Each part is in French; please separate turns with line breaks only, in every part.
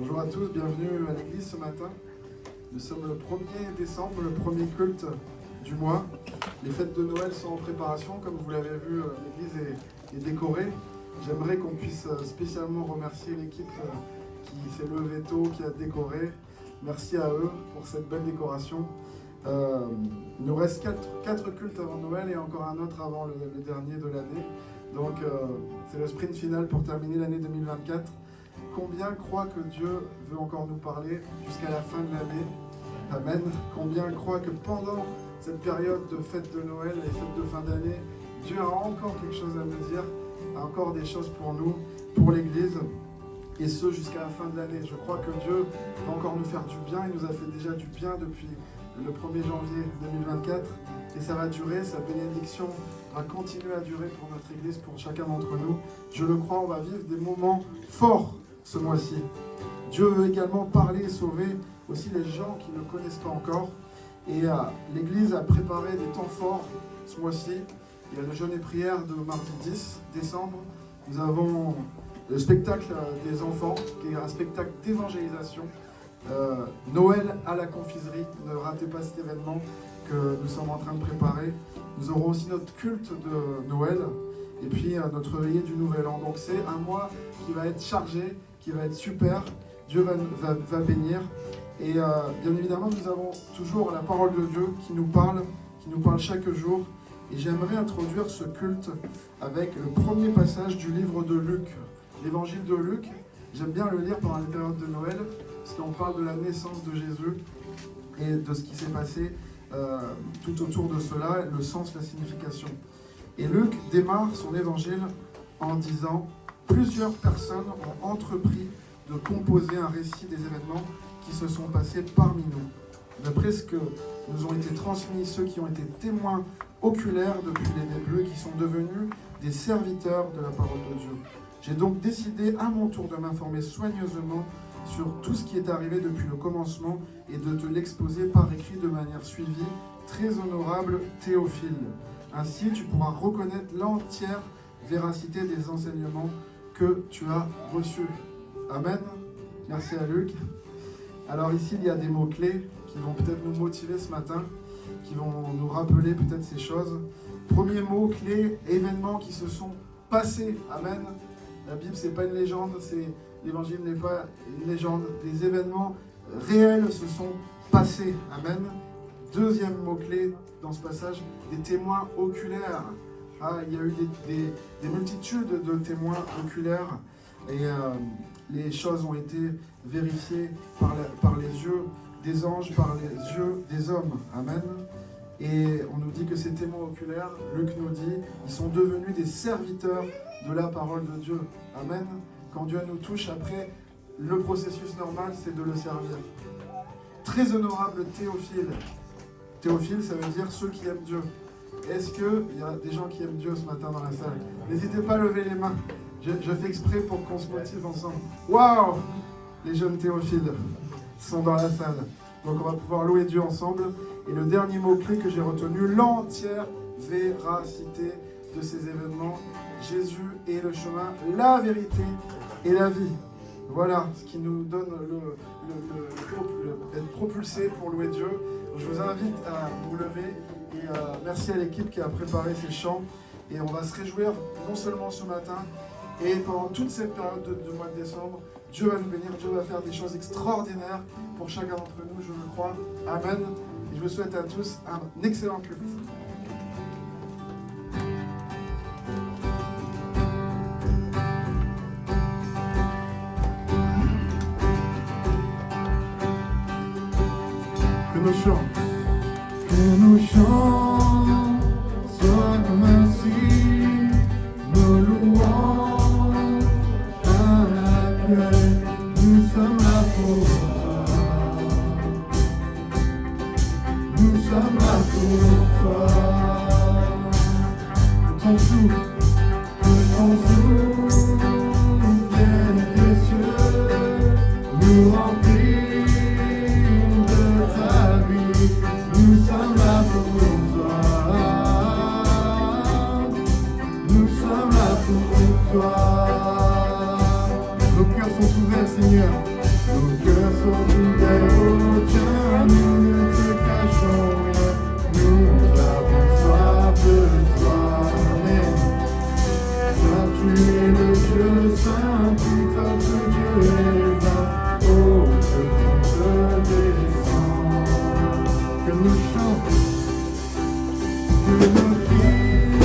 Bonjour à tous, bienvenue à l'église ce matin. Nous sommes le 1er décembre, le premier culte du mois. Les fêtes de Noël sont en préparation, comme vous l'avez vu, l'église est décorée. J'aimerais qu'on puisse spécialement remercier l'équipe qui s'est levée tôt, qui a décoré. Merci à eux pour cette belle décoration. Il nous reste 4 cultes avant Noël et encore un autre avant le dernier de l'année. Donc c'est le sprint final pour terminer l'année 2024. Combien croient que Dieu veut encore nous parler jusqu'à la fin de l'année? Amen. Combien croient que pendant cette période de fête de Noël, les fêtes de fin d'année, Dieu a encore quelque chose à nous dire, a encore des choses pour nous, pour l'Église, et ce jusqu'à la fin de l'année. Je crois que Dieu va encore nous faire du bien. Il nous a fait déjà du bien depuis le 1er janvier 2024, et ça va durer, sa bénédiction va continuer à durer pour notre Église, pour chacun d'entre nous. Je le crois, on va vivre des moments forts ce mois-ci. Dieu veut également parler et sauver aussi les gens qui ne le connaissent pas encore. Et l'Église a préparé des temps forts ce mois-ci. Il y a le jeûne et prière de mardi 10 décembre. Nous avons le spectacle des enfants, qui est un spectacle d'évangélisation. Noël à la confiserie. Ne ratez pas cet événement que nous sommes en train de préparer. Nous aurons aussi notre culte de Noël et puis notre veillée du Nouvel An. Donc c'est un mois qui va être chargé, qui va être super. Dieu va bénir. Et bien évidemment, nous avons toujours la parole de Dieu qui nous parle chaque jour. Et j'aimerais introduire ce culte avec le premier passage du livre de Luc, l'évangile de Luc. J'aime bien le lire pendant les périodes de Noël, parce qu'on parle de la naissance de Jésus et de ce qui s'est passé tout autour de cela, le sens, la signification. Et Luc démarre son évangile en disant « Plusieurs personnes ont entrepris de composer un récit des événements qui se sont passés parmi nous. D'après ce que nous ont été transmis ceux qui ont été témoins oculaires depuis les débuts et qui sont devenus des serviteurs de la parole de Dieu. J'ai donc décidé à mon tour de m'informer soigneusement sur tout ce qui est arrivé depuis le commencement et de te l'exposer par écrit de manière suivie, très honorable Théophile. Ainsi, tu pourras reconnaître l'entière véracité des enseignements que tu as reçus. » Amen. Merci à Luc. Alors ici, il y a des mots-clés qui vont peut-être nous motiver ce matin, qui vont nous rappeler peut-être ces choses. Premier mot-clé, événements qui se sont passés. Amen. La Bible, c'est pas une légende, l'évangile n'est pas une légende. Des événements réels se sont passés. Amen. Deuxième mot-clé dans ce passage, des témoins oculaires. Il y a eu des multitudes de témoins oculaires et les choses ont été vérifiées par les yeux des anges, par les yeux des hommes. Amen. Et on nous dit que ces témoins oculaires, Luc nous dit, ils sont devenus des serviteurs de la parole de Dieu. Amen. Quand Dieu nous touche, après, le processus normal, c'est de le servir. Très honorable Théophile. Théophile, ça veut dire ceux qui aiment Dieu. Est-ce qu'il y a des gens qui aiment Dieu ce matin dans la salle? N'hésitez pas à lever les mains. Je fais exprès pour qu'on se motive ensemble. Waouh! Les jeunes Théophiles sont dans la salle. Donc on va pouvoir louer Dieu ensemble. Et le dernier mot-clé que j'ai retenu, l'entière véracité de ces événements. Jésus est le chemin, la vérité et la vie. Voilà ce qui nous donne être propulsé pour louer Dieu. Je vous invite à vous lever et merci à l'équipe qui a préparé ces chants. Et on va se réjouir non seulement ce matin, et pendant toute cette période du mois de décembre, Dieu va nous bénir, Dieu va faire des choses extraordinaires pour chacun d'entre nous, je le crois. Amen. Et je vous souhaite à tous un excellent culte. Que nos chants soient comme ainsi, nos louanges à l'accueil. Nous sommes là pour toi. Nous sommes là pour toi. Ton souffle, bien précieux, nous remplit. Nous sommes là pour toi. Nous sommes là pour toi. Nos cœurs sont ouverts, Seigneur. Nos sont ouverts au tien, nous ne te cachons rien, nous avons soif de toi. Amen. Car tu es le Dieu saint, tout autre Dieu est vain, oh, que tu te descends. Que nous chantons, que nos cris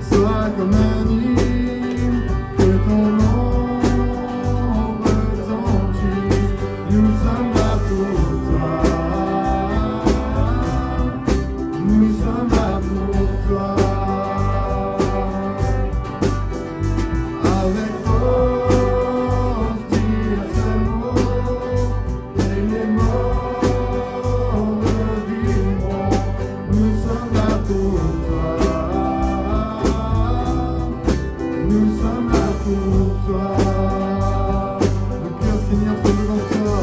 soient comme un hymne, que ton nom retentisse. Nous sommes là pour toi, nous sommes là pour toi. Avec force, dire ce mot, et les morts revivront. Nous sommes là pour toi, nous sommes là pour toi. Nos cœurs, Seigneur, sont devant toi,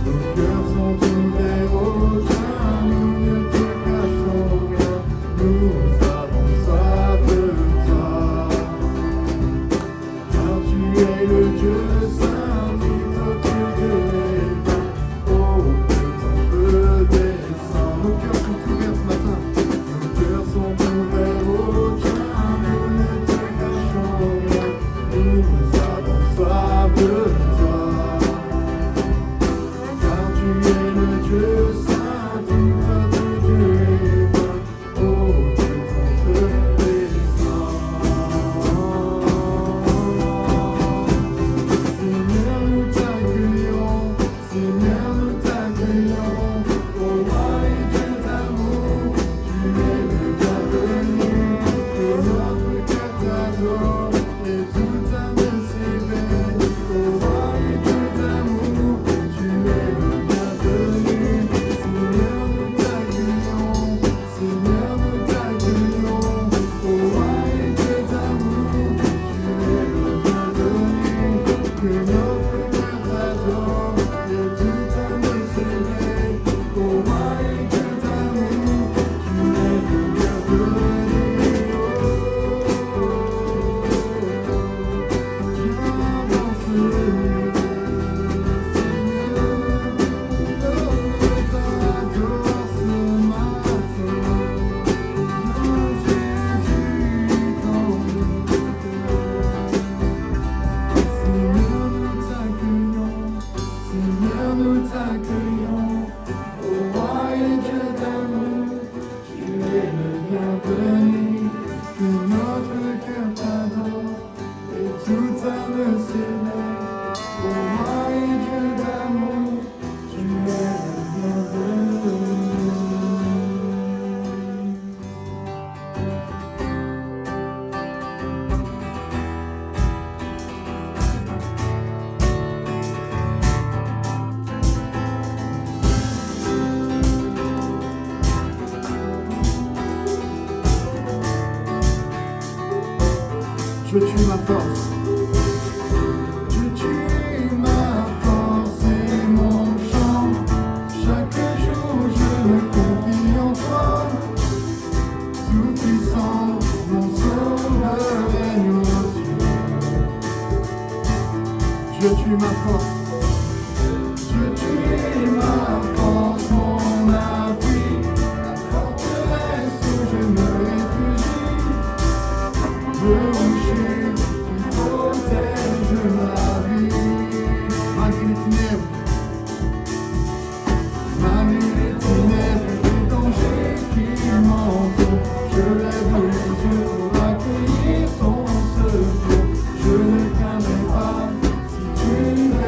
nos cœurs sont ouverts au tien, nous ne te cachons rien, nous avons soif de toi. Car tu es le Dieu saint, tout autre Dieu est vain, oh, que ton feu descend. Nos cœurs sont ouverts ce matin, nos cœurs sont ouverts au tien, nous ne te cachons rien, nous avons soif de toi. Car tu es le Dieu saint, tout autre Dieu est vain, oh, que ton feu descend. Seigneur, nous t'accueillons, Seigneur, nous t'accueillons, ô roi et Dieu d'amour, tu es le bienvenu, que notre cœur t'adore, et toute âme s'éveille, ô roi et Dieu d'amour, tu es le bienvenu. Seigneur, nous t'accueillons, Seigneur, nous t'accueillons, ô roi et Dieu d'amour, tu es le bienvenu, que notre cœur t'adore, et toute âme s'éveille, ô roi et Dieu d'amour, tu es le bienvenu. Viens dans ce lieu, Seigneur, notre t'adore ce matin. Viens Jésus dans nos cœurs. Seigneur, nous t'accueillons, Seigneur, nous t'accueillons, ô roi et Dieu d'amour, tu es le bienvenu, que notre cœur t'adore, et toute âme s'éveille, ô roi et Dieu d'amour, tu es le bienvenu. Dieu, tu es ma force. Dieu, tu es ma force et mon chant. Chaque jour, je me confie en toi. Tout-puissant, mon sauveur règne aux cieux. Dieu, tu es ma force. Dieu, tu es ma force, mon appui, la forteresse où je me réfugie. Le rocher qui protège ma vie. Malgré les ténèbres, les dangers qui m'entourent, je lève les yeux pour accueillir ton secours. Je ne craindrai pas si tu es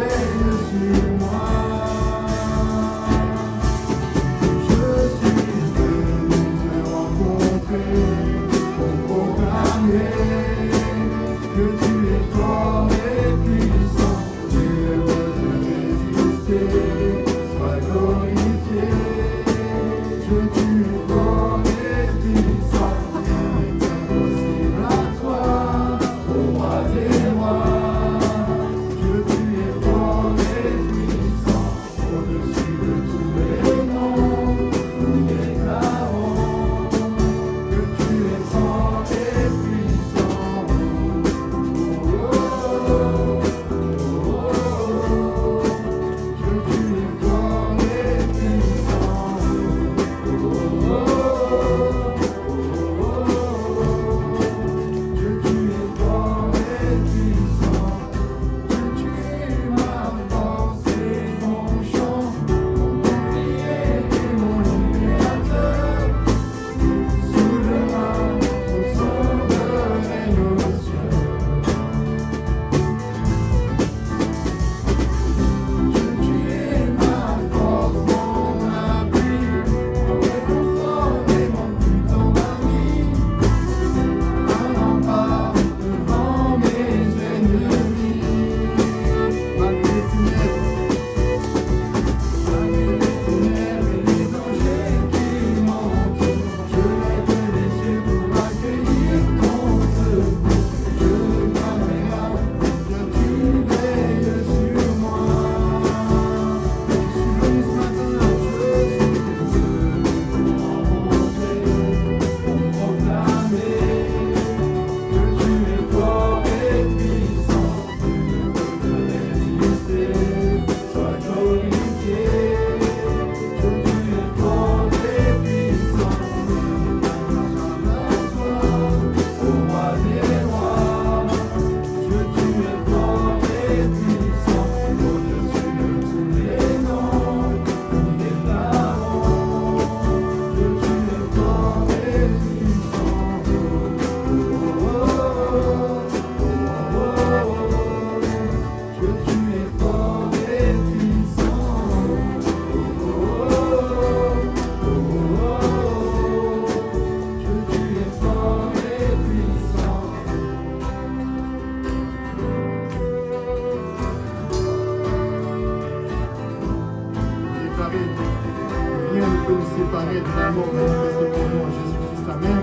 peut nous séparer de l'amour manifesté pour nous en Jésus-Christ. Amen.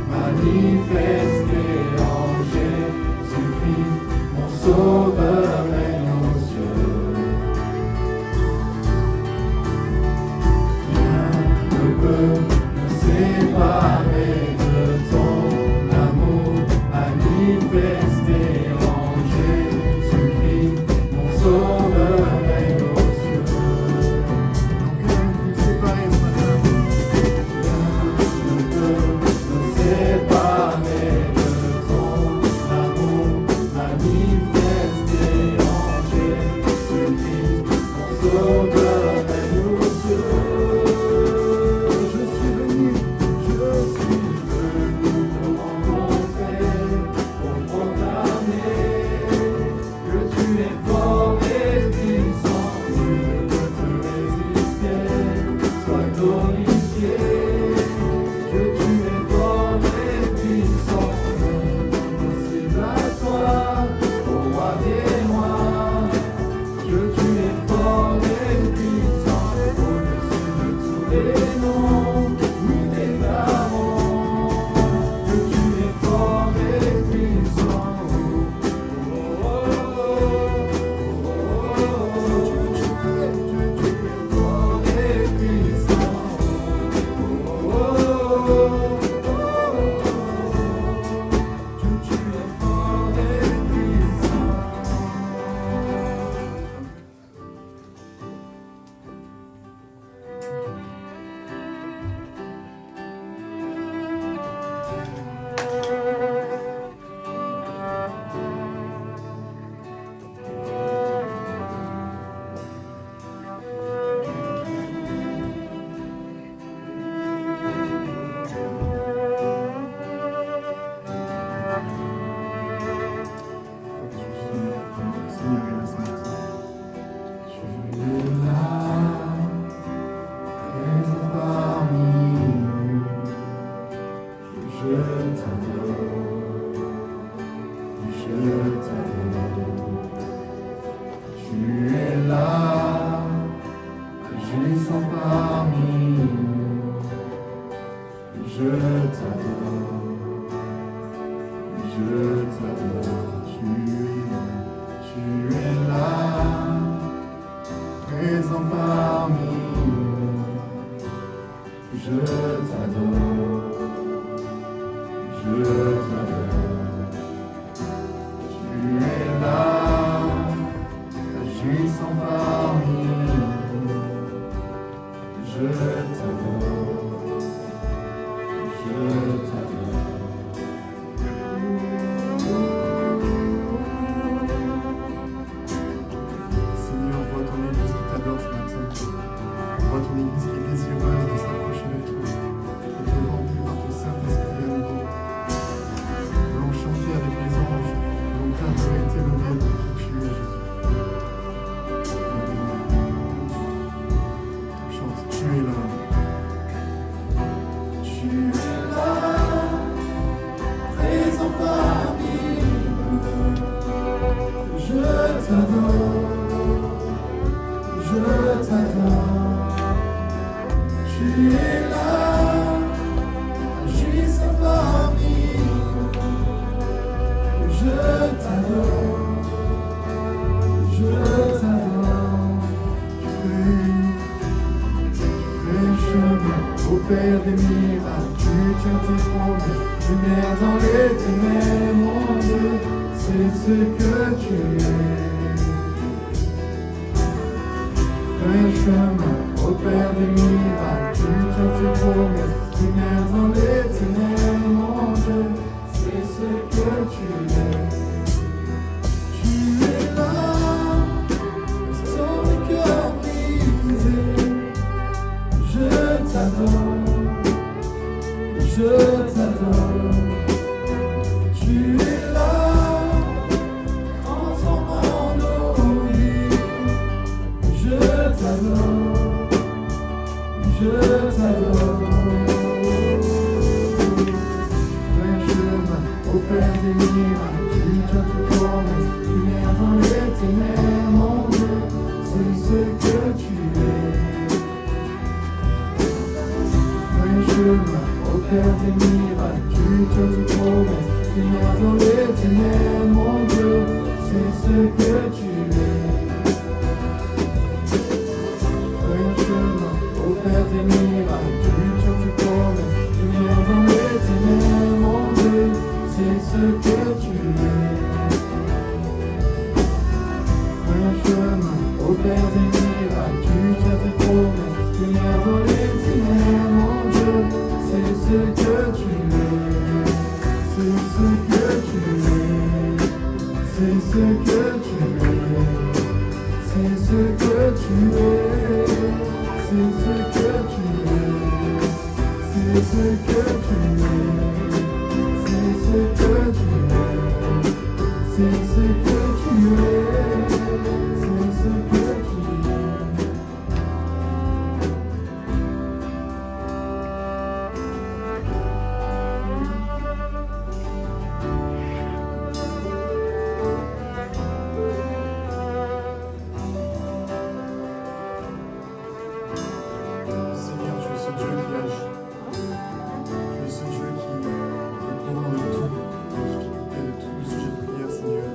Manifesté en Jésus-Christ, mon Sauveur règne aux cieux. Rien ne peut me séparer de ton amour. Manifesté en Jésus-Christ, mon Sauveur règne aux cieux.
Rien ne peut nous séparer ce matin.
Rien ne peut me séparer de ton amour. Manifesté en Jésus-Christ, mon Sauveur règne aux cieux. Je suis venu te rencontrer pour proclamer que tu es fort et puissant. Nul ne peut te résister, sois glorifié. Que tu es fort et puissant, impossible à toi, ô roi des rois. Que tu es fort et puissant, au-dessus de tous les noms, nous déclarons que tu es fort et puissant. Oh, oh, oh, oh, que tu es fort et puissant. Oh, oh, oh, que tu es fort et puissant.
Seigneur est là ce matin.
Tu es là, présent parmi nous. Je t'adore, je t'adore. Tu es là, agissant parmi nous. Je t'adore, je t'adore. Tu es là, présent parmi nous. Je t'adore, je t'adore. Tu es là, agissant parmi nous. Je t'adore, je t'adore.
Seigneur, vois ton Église qui t'adore ce matin. Vois ton Église qui est désireuse de s'approcher de toi, de te remplir par ton Saint-Esprit à nouveau. Nous voulons chanter avec les anges, nous voulons t'adorer et t'élever pour qui tu es, Jésus. Chante, tu es là.
Tu es là, présent parmi nous. Je t'adore, je t'adore. Tu es là, agissant parmi nous. Je t'adore, je t'adore.
Tu fais chemin au Père des miracles, tu tiens tes promesses.
Lumière dans les ténèbres, mon Dieu, c'est ce que tu es.
Fais chemin
Au Père des miracles, tu tiens tes promesses. Lumière dans les ténèbres, mon Dieu, c'est ce que tu es. Tu es là, sans le cœur brisé. Je t'adore, je t'adore. Tu es là, transformant nos vies. Je t'adore, je t'adore.
Fais chemin
miracles, tu tiens tes promesses, tu mets dans l'éternel, mon Dieu, c'est ce que tu es. Un chemin, opère des miracles, tu tiens tes promesses, tu mets dans l'éternel, mon Dieu, c'est ce que tu es. Un chemin, opère des miracles, tu tiens tes promesses, tu mets dans l'éternel, mon Dieu, c'est ce que tu es. Un chemin, opère des miracles, tu tiens tes promesses, tu mets dans l'éternel, mon Dieu, c'est ce que tu es. C'est ce que tu es. C'est ce que tu es. C'est ce que tu es. C'est ce que tu es. C'est ce que tu es. C'est ce que tu es. C'est ce que tu es. C'est ce que tu es. Seigneur, tu es ce Dieu qui agit. Tu es ce Dieu qui est au courant de tout, des difficultés, de tous les sujets de prière, Seigneur.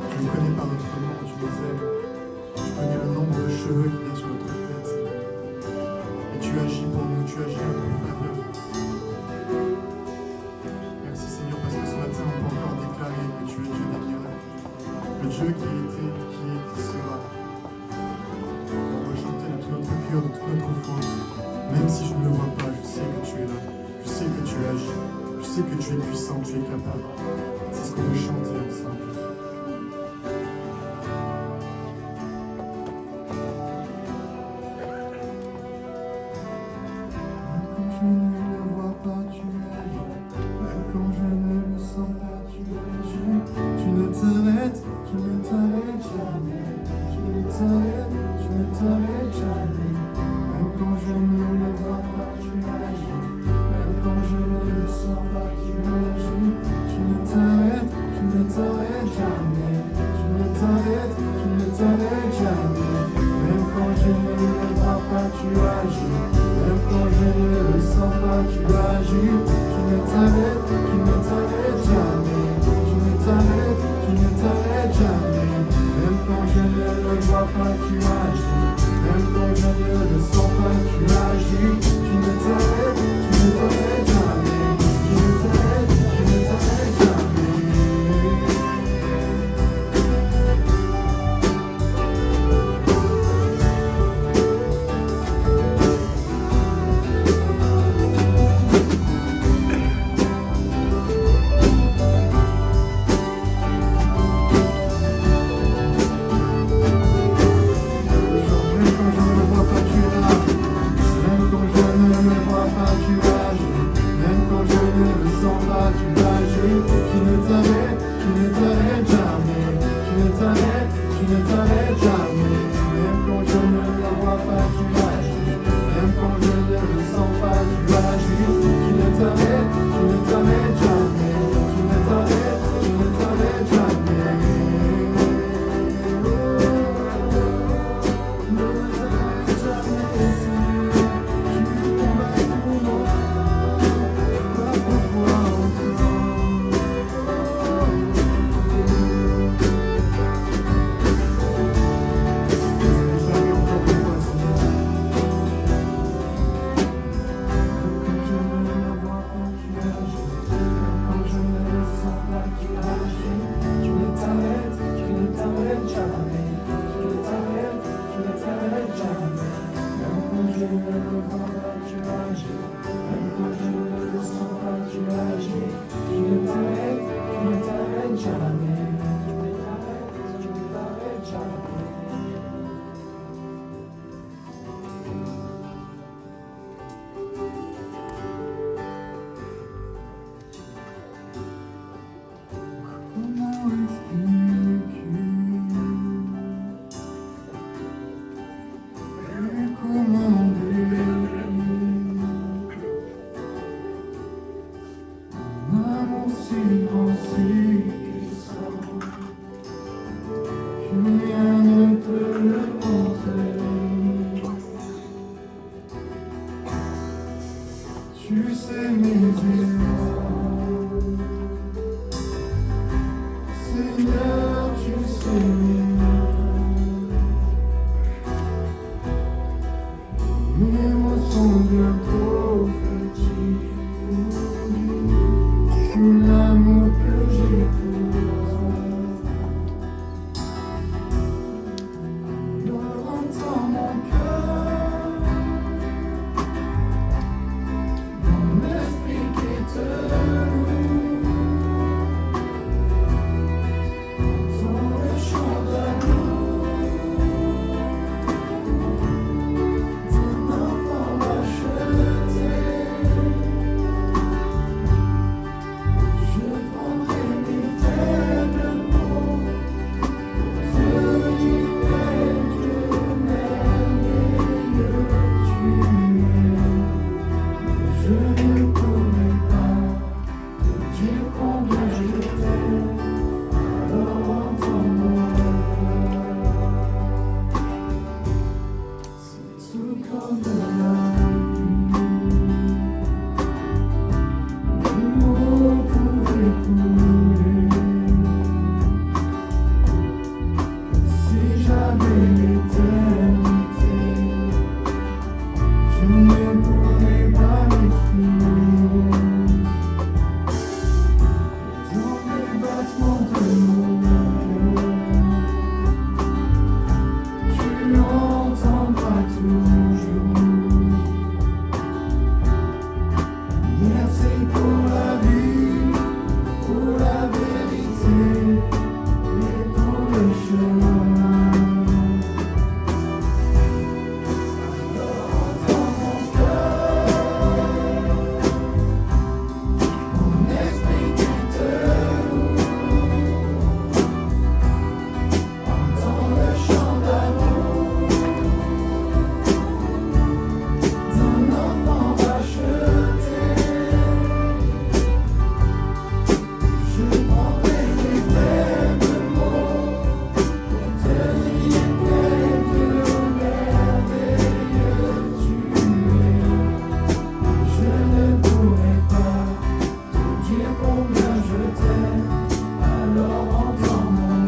Tu nous connais par notre nom, tu nous aimes. Tu connais le nombre de cheveux qu'il y a sur notre tête, Seigneur. Et tu agis pour nous, tu agis en notre faveur. Merci, Seigneur, parce que ce matin, on peut encore déclarer que tu es Dieu des miracles. Le Dieu qui était, qui est, qui sera. On va chanter de tout notre cœur, de toute notre foi. Même si je ne le vois pas, je sais que tu es là. Je sais que tu agis. Je sais que tu es puissant, tu es capable. C'est ce qu'on veut chanter ensemble. Même quand je ne le vois pas, tu agis. Même quand je ne le sens pas, tu agis. Tu ne t'arrêtes jamais. Tu ne t'arrêtes jamais. Même quand je ne le vois pas, tu agis. Même quand je ne le sens pas, tu agis. Tu ne t'arrêtes jamais. Tu ne t'arrêtes jamais. Même quand je ne le vois pas, tu agis. Même quand je ne le sens pas, tu agis. Tu ne t'arrêtes jamais. Tu ne t'arrêtes jamais. Même quand je ne le vois pas, tu agis. Même quand je ne le sens pas, tu agis. Tu ne t'arrêtes jamais. Tu ne t'arrêtes jamais. Tu sais mes erreurs, Seigneur, tu sais mes cœurs. Mes mots sont bien trop petits pour l'amour que j'ai pour toi. Alors entends mon cœur, mon esprit qui te loue. Entends le chant d'amour d'un enfant racheté. Je prendrai mes faibles mots pour te dire Dieu merveilleux tu es. Je ne pourrai pas te dire combien je t'aime, alors entends-moi. C'est tout comme de la pluie, les mots pouvaient couler. Si j'avais l'éternité, je ne pourrais pas l'écrire. Dans les battements de mon cœur, tu l'entendras toujours. Merci pour la vie, pour la vérité et pour le chemin. Entends mon cœur, mon esprit qui te loue. Entends le chant d'amour d'un enfant racheté. Je prendrai mes faibles mots pour te dire quel Dieu merveilleux tu es. Je ne pourrai pas te dire combien je t'aime, alors entends mon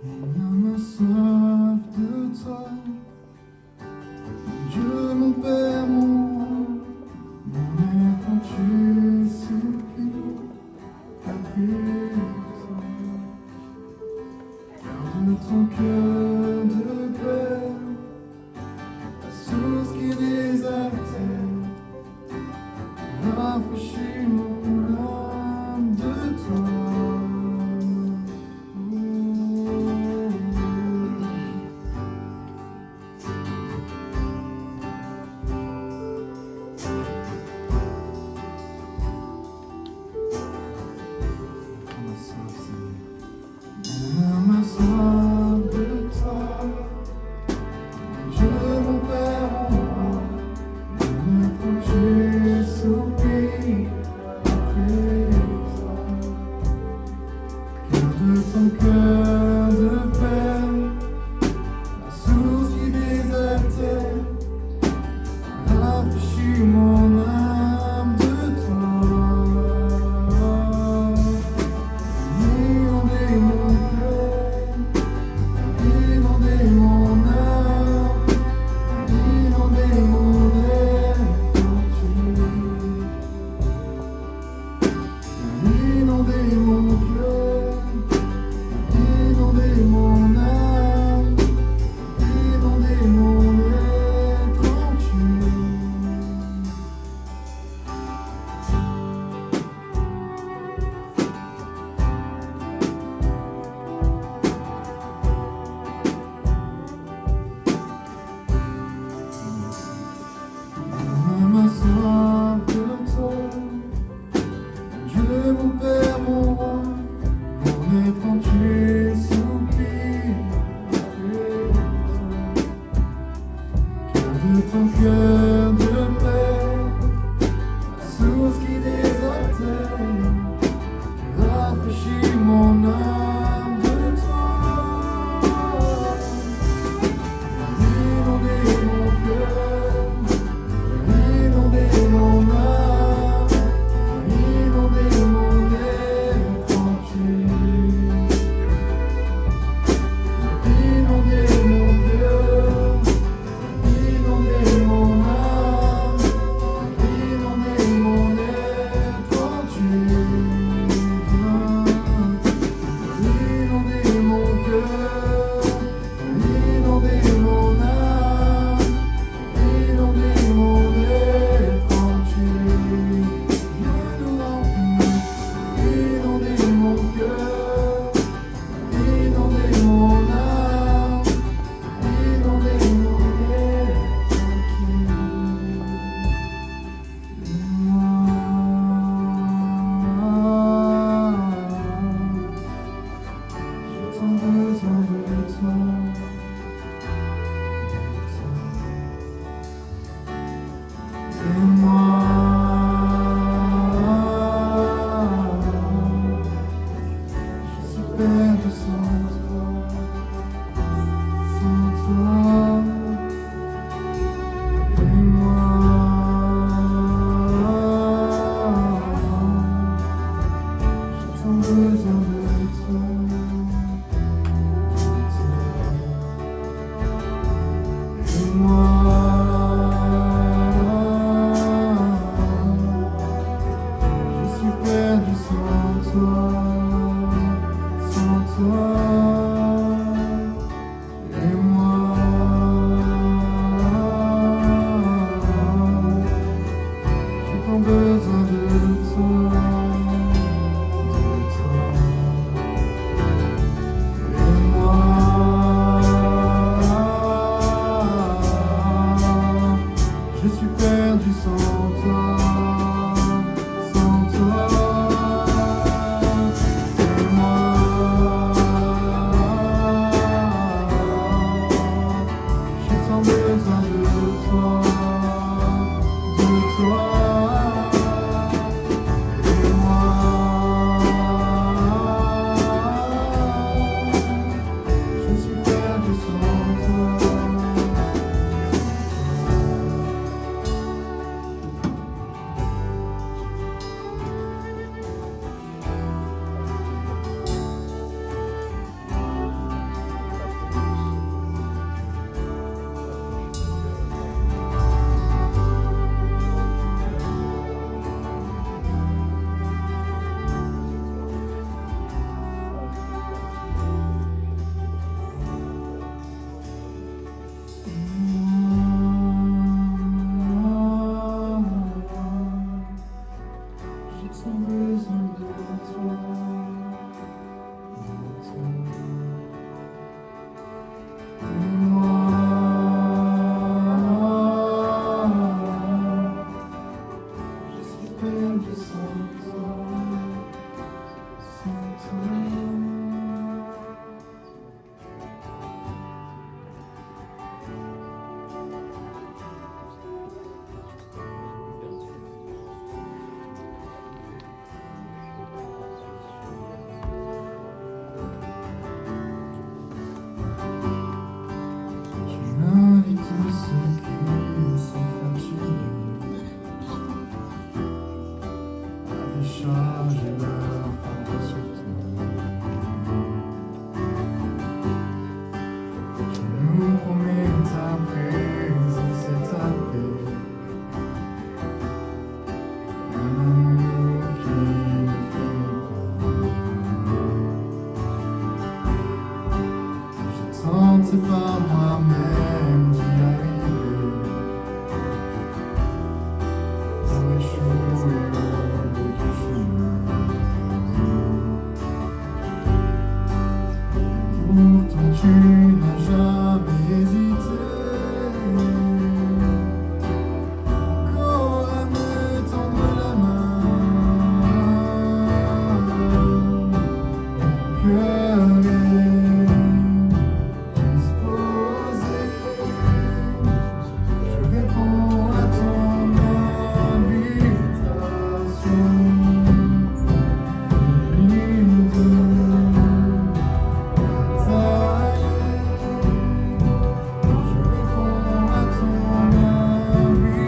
Mon âme a soif de toi, Dieu mon Père, mon être tu supplie, appuie-toi. Garde ton cœur de paix, la source qui désaltère, rafraîchis mon âme de toi. ton cœur de paix, la source qui désaltère, rafraîchis mon âme de toi. Inonder mon cœur, inonder mon âme, inonder mon être entier. Inonder mon cœur, inonder mon âme, inonder mon être entier. Ma soif de toi, Dieu mon Père, mon roi, mon être entier soupire après toi. Cœur de ton cœur de paix, la source qui désaltère, rafraîchis mon âme de toi. Inonder mon cœur, inonder mon âme, inonder mon être entier. Inonder mon cœur, inonder mon âme, inonder mon être entier. Inonder mon cœur, inonder mon âme, inonder mon être entier. Viens nous remplir, inonder mon cœur, inonder mon âme, inonder mon être entier. J'ai tant besoin de toi. Et moi, je suis perdu sans toi, sans toi. Et moi, j'ai tant besoin de toi, Et moi, je suis perdu sans toi, sans toi. Et moi, j'ai tant besoin de toi, Et moi, je suis perdu sans toi, sans toi. Et moi, j'ai tant besoin de toi, de toi. Et moi, je suis perdu sans toi. J'ai tant besoin de toi, Et moi, je suis perdu sans toi, sans toi. c'est pas moi-même qui arrive. Pour échouer au bout du chemin. Pourtant tu n'as jamais hésité encore à me tendre la main. Mon cœur est disposé, je réponds à ton invitation. Libre de bataille, je réponds à ton invitation.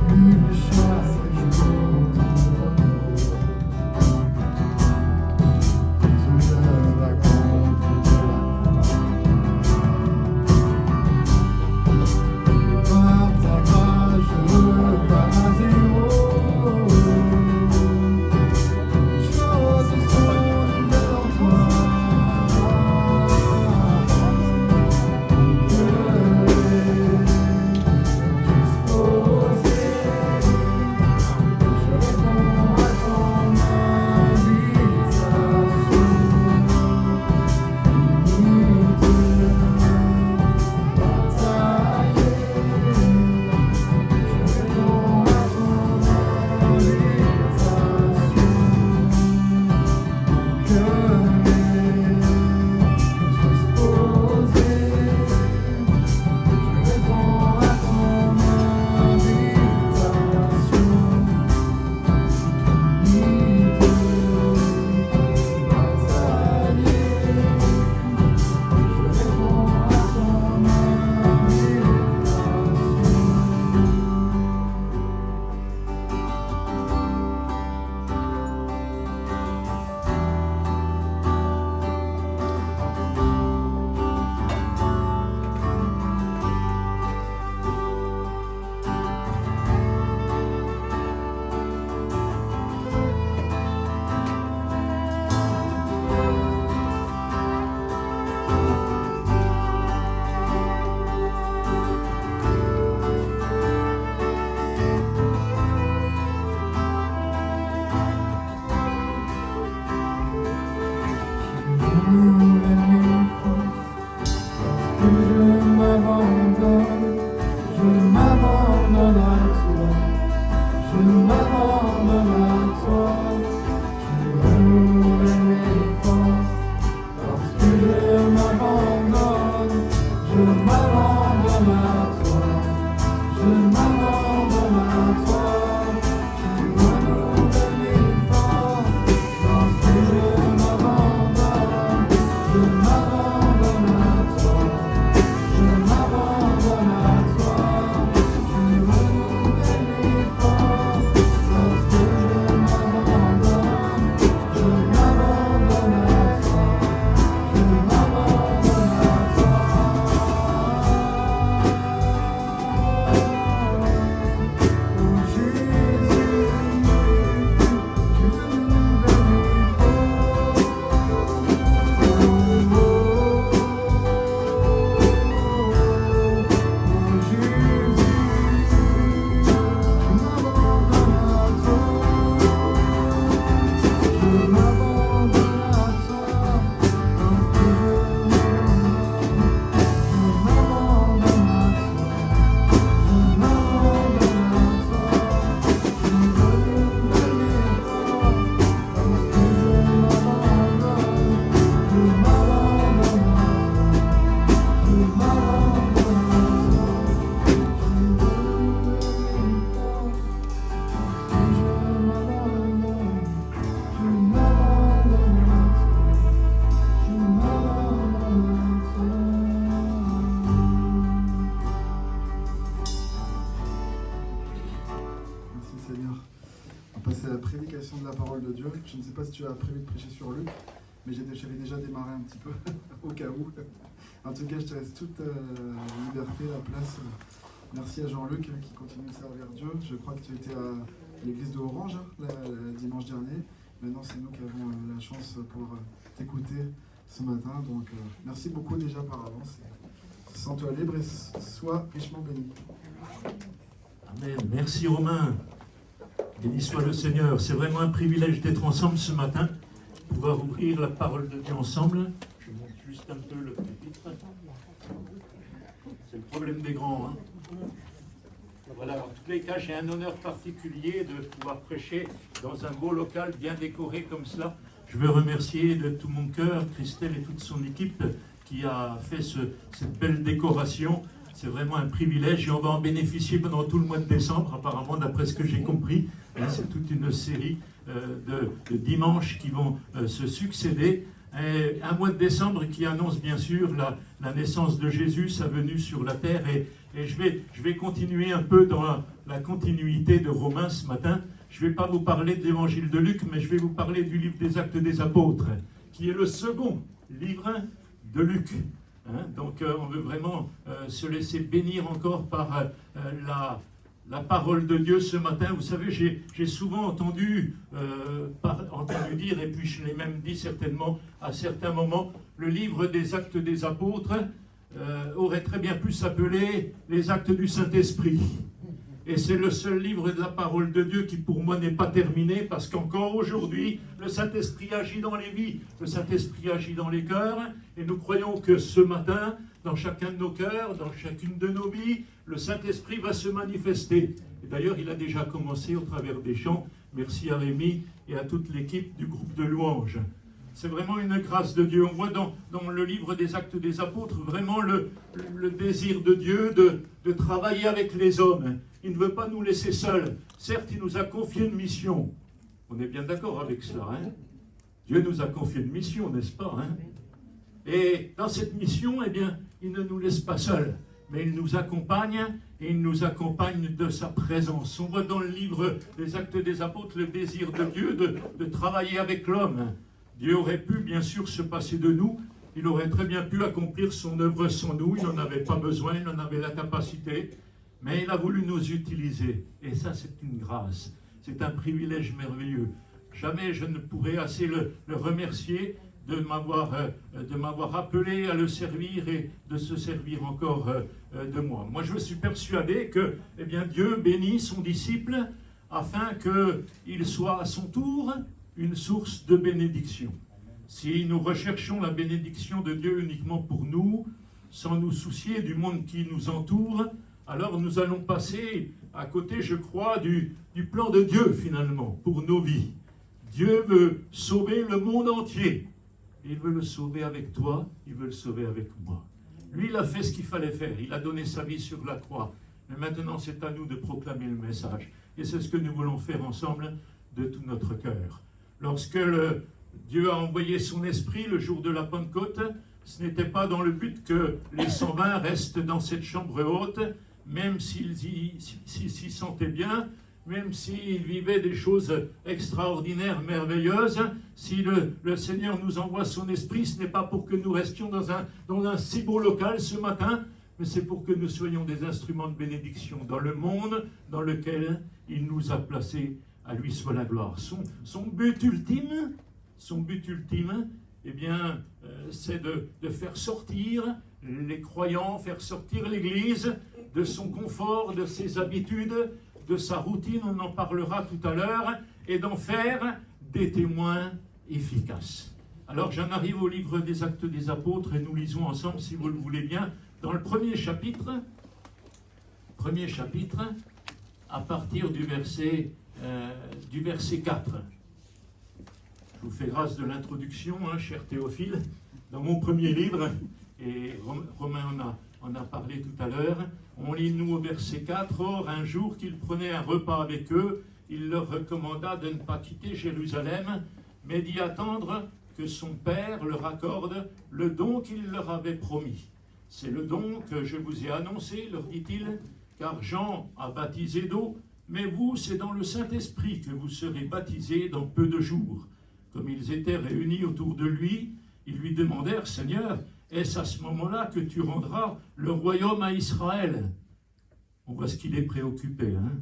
Vive chaque jour ton retour, tu me racontes de la croix. Par ta grâce, je repars à zéro. Les choses sont nouvelles en toi. Mon cœur est disposé, je réponds à ton invitation. Fini de batailler, je réponds à ton invitation. Mon cœur est disposé, je réponds à ton invitation. Fini de batailler, je réponds à ton je m'abandonne à toi, je m'abandonne à toi, tu renouvelles mes forces. Lorsque je m'abandonne, je m'abandonne à toi, je m'abandonne à toi, tu renouvelles mes forces. Lorsque je m'abandonne, je m'abandonne à toi, je m'abandonne à toi, tu renouvelles mes forces. Lorsque je m'abandonne, je m'abandonne à toi, je m'abandonne à toi. Oh Jésus, tu renouvelles mes forces. Oh Jésus, je m'abandonne à toi, je m'abandonne à toi. Lorsque je m'abandonne à toi, je m'abandonne à toi, tu renouvelles mes forces. Lorsque je m'abandonne, je m'abandonne à toi, je m'abandonne à toi, tu renouvelles mes forces. Lorsque je m'abandonne, je m'abandonne à toi, je m'abandonne à toi.
Merci Seigneur. On va passer à la prédication de la parole de Dieu. Je ne sais pas si tu as prévu de prêcher sur Luc, mais j'avais déjà démarré un petit peu, au cas où. En tout cas, je te laisse toute liberté, la place. Merci à Jean-Luc qui continue de servir Dieu. Je crois que tu étais à l'église de Orange dimanche dernier. Maintenant, c'est nous qui avons la chance pour t'écouter ce matin. Donc, merci beaucoup déjà par avance. Sens-toi libre et sois richement béni.
Amen. Merci Romain. Béni soit le Seigneur. C'est vraiment un privilège d'être ensemble ce matin, pouvoir ouvrir la parole de Dieu ensemble. Je monte juste un peu le pupitre. C'est le problème des grands. Voilà, en tous les cas, j'ai un honneur particulier de pouvoir prêcher dans un beau local bien décoré comme cela. Je veux remercier de tout mon cœur Christelle et toute son équipe qui a fait cette belle décoration. C'est vraiment un privilège et on va en bénéficier pendant tout le mois de décembre, apparemment, d'après ce que j'ai compris. C'est toute une série de dimanches qui vont se succéder. Et un mois de décembre qui annonce bien sûr la naissance de Jésus, sa venue sur la terre. Et je vais continuer un peu dans la continuité de Romains ce matin. Je ne vais pas vous parler de l'évangile de Luc, mais je vais vous parler du livre des Actes des Apôtres, qui est le second livre de Luc. Donc on veut vraiment se laisser bénir encore par la parole de Dieu ce matin. Vous savez, j'ai souvent entendu dire, et puis je l'ai même dit certainement à certains moments, le livre des Actes des Apôtres aurait très bien pu s'appeler les Actes du Saint-Esprit. Et c'est le seul livre de la parole de Dieu qui pour moi n'est pas terminé, parce qu'encore aujourd'hui, le Saint-Esprit agit dans les vies, le Saint-Esprit agit dans les cœurs, et nous croyons que ce matin, dans chacun de nos cœurs, dans chacune de nos vies, le Saint-Esprit va se manifester. Et d'ailleurs, il a déjà commencé au travers des chants. Merci à Rémi et à toute l'équipe du groupe de louanges. C'est vraiment une grâce de Dieu. On voit dans le livre des Actes des Apôtres vraiment le désir de Dieu de travailler avec les hommes. Il ne veut pas nous laisser seuls. Certes, il nous a confié une mission. On est bien d'accord avec cela. Dieu nous a confié une mission, n'est-ce pas Et dans cette mission, eh bien, il ne nous laisse pas seuls, mais il nous accompagne, et il nous accompagne de sa présence. On voit dans le livre des Actes des Apôtres le désir de Dieu de travailler avec l'homme. Dieu aurait pu, bien sûr, se passer de nous. Il aurait très bien pu accomplir son œuvre sans nous. Il n'en avait pas besoin, il en avait la capacité. Mais il a voulu nous utiliser. Et ça, c'est une grâce. C'est un privilège merveilleux. Jamais je ne pourrais assez le remercier de m'avoir appelé à le servir et de se servir encore de moi. Moi, je suis persuadé que Dieu bénit son disciple afin qu'il soit à son tour une source de bénédiction. Si nous recherchons la bénédiction de Dieu uniquement pour nous, sans nous soucier du monde qui nous entoure, alors nous allons passer à côté, je crois, du plan de Dieu finalement pour nos vies. Dieu veut sauver le monde entier. Il veut le sauver avec toi, il veut le sauver avec moi. Lui, il a fait ce qu'il fallait faire. Il a donné sa vie sur la croix. Mais maintenant, c'est à nous de proclamer le message. Et c'est ce que nous voulons faire ensemble de tout notre cœur. Lorsque Dieu a envoyé son esprit le jour de la Pentecôte, ce n'était pas dans le but que les 120 restent dans cette chambre haute, même s'ils s'y sentaient bien, même s'ils vivaient des choses extraordinaires, merveilleuses. Si le Seigneur nous envoie son esprit, ce n'est pas pour que nous restions dans un si beau local ce matin, mais c'est pour que nous soyons des instruments de bénédiction dans le monde dans lequel il nous a placés. À lui soit la gloire. Son but ultime, c'est de faire sortir les croyants, faire sortir l'Église de son confort, de ses habitudes, de sa routine, on en parlera tout à l'heure, et d'en faire des témoins efficaces. Alors j'en arrive au livre des Actes des Apôtres et nous lisons ensemble, si vous le voulez bien, dans le premier chapitre, à partir du verset 4. Je vous fais grâce de l'introduction, cher Théophile. Dans mon premier livre, et Romain en a parlé tout à l'heure, on lit nous au verset 4, « Or, un jour qu'il prenait un repas avec eux, il leur recommanda de ne pas quitter Jérusalem, mais d'y attendre que son Père leur accorde le don qu'il leur avait promis. C'est le don que je vous ai annoncé, leur dit-il, car Jean a baptisé d'eau, mais vous, c'est dans le Saint-Esprit que vous serez baptisés dans peu de jours. comme ils étaient réunis autour de lui, ils lui demandèrent, « Seigneur, est-ce à ce moment-là que tu rendras le royaume à Israël ?» On voit ce qu'il est préoccupé. Hein?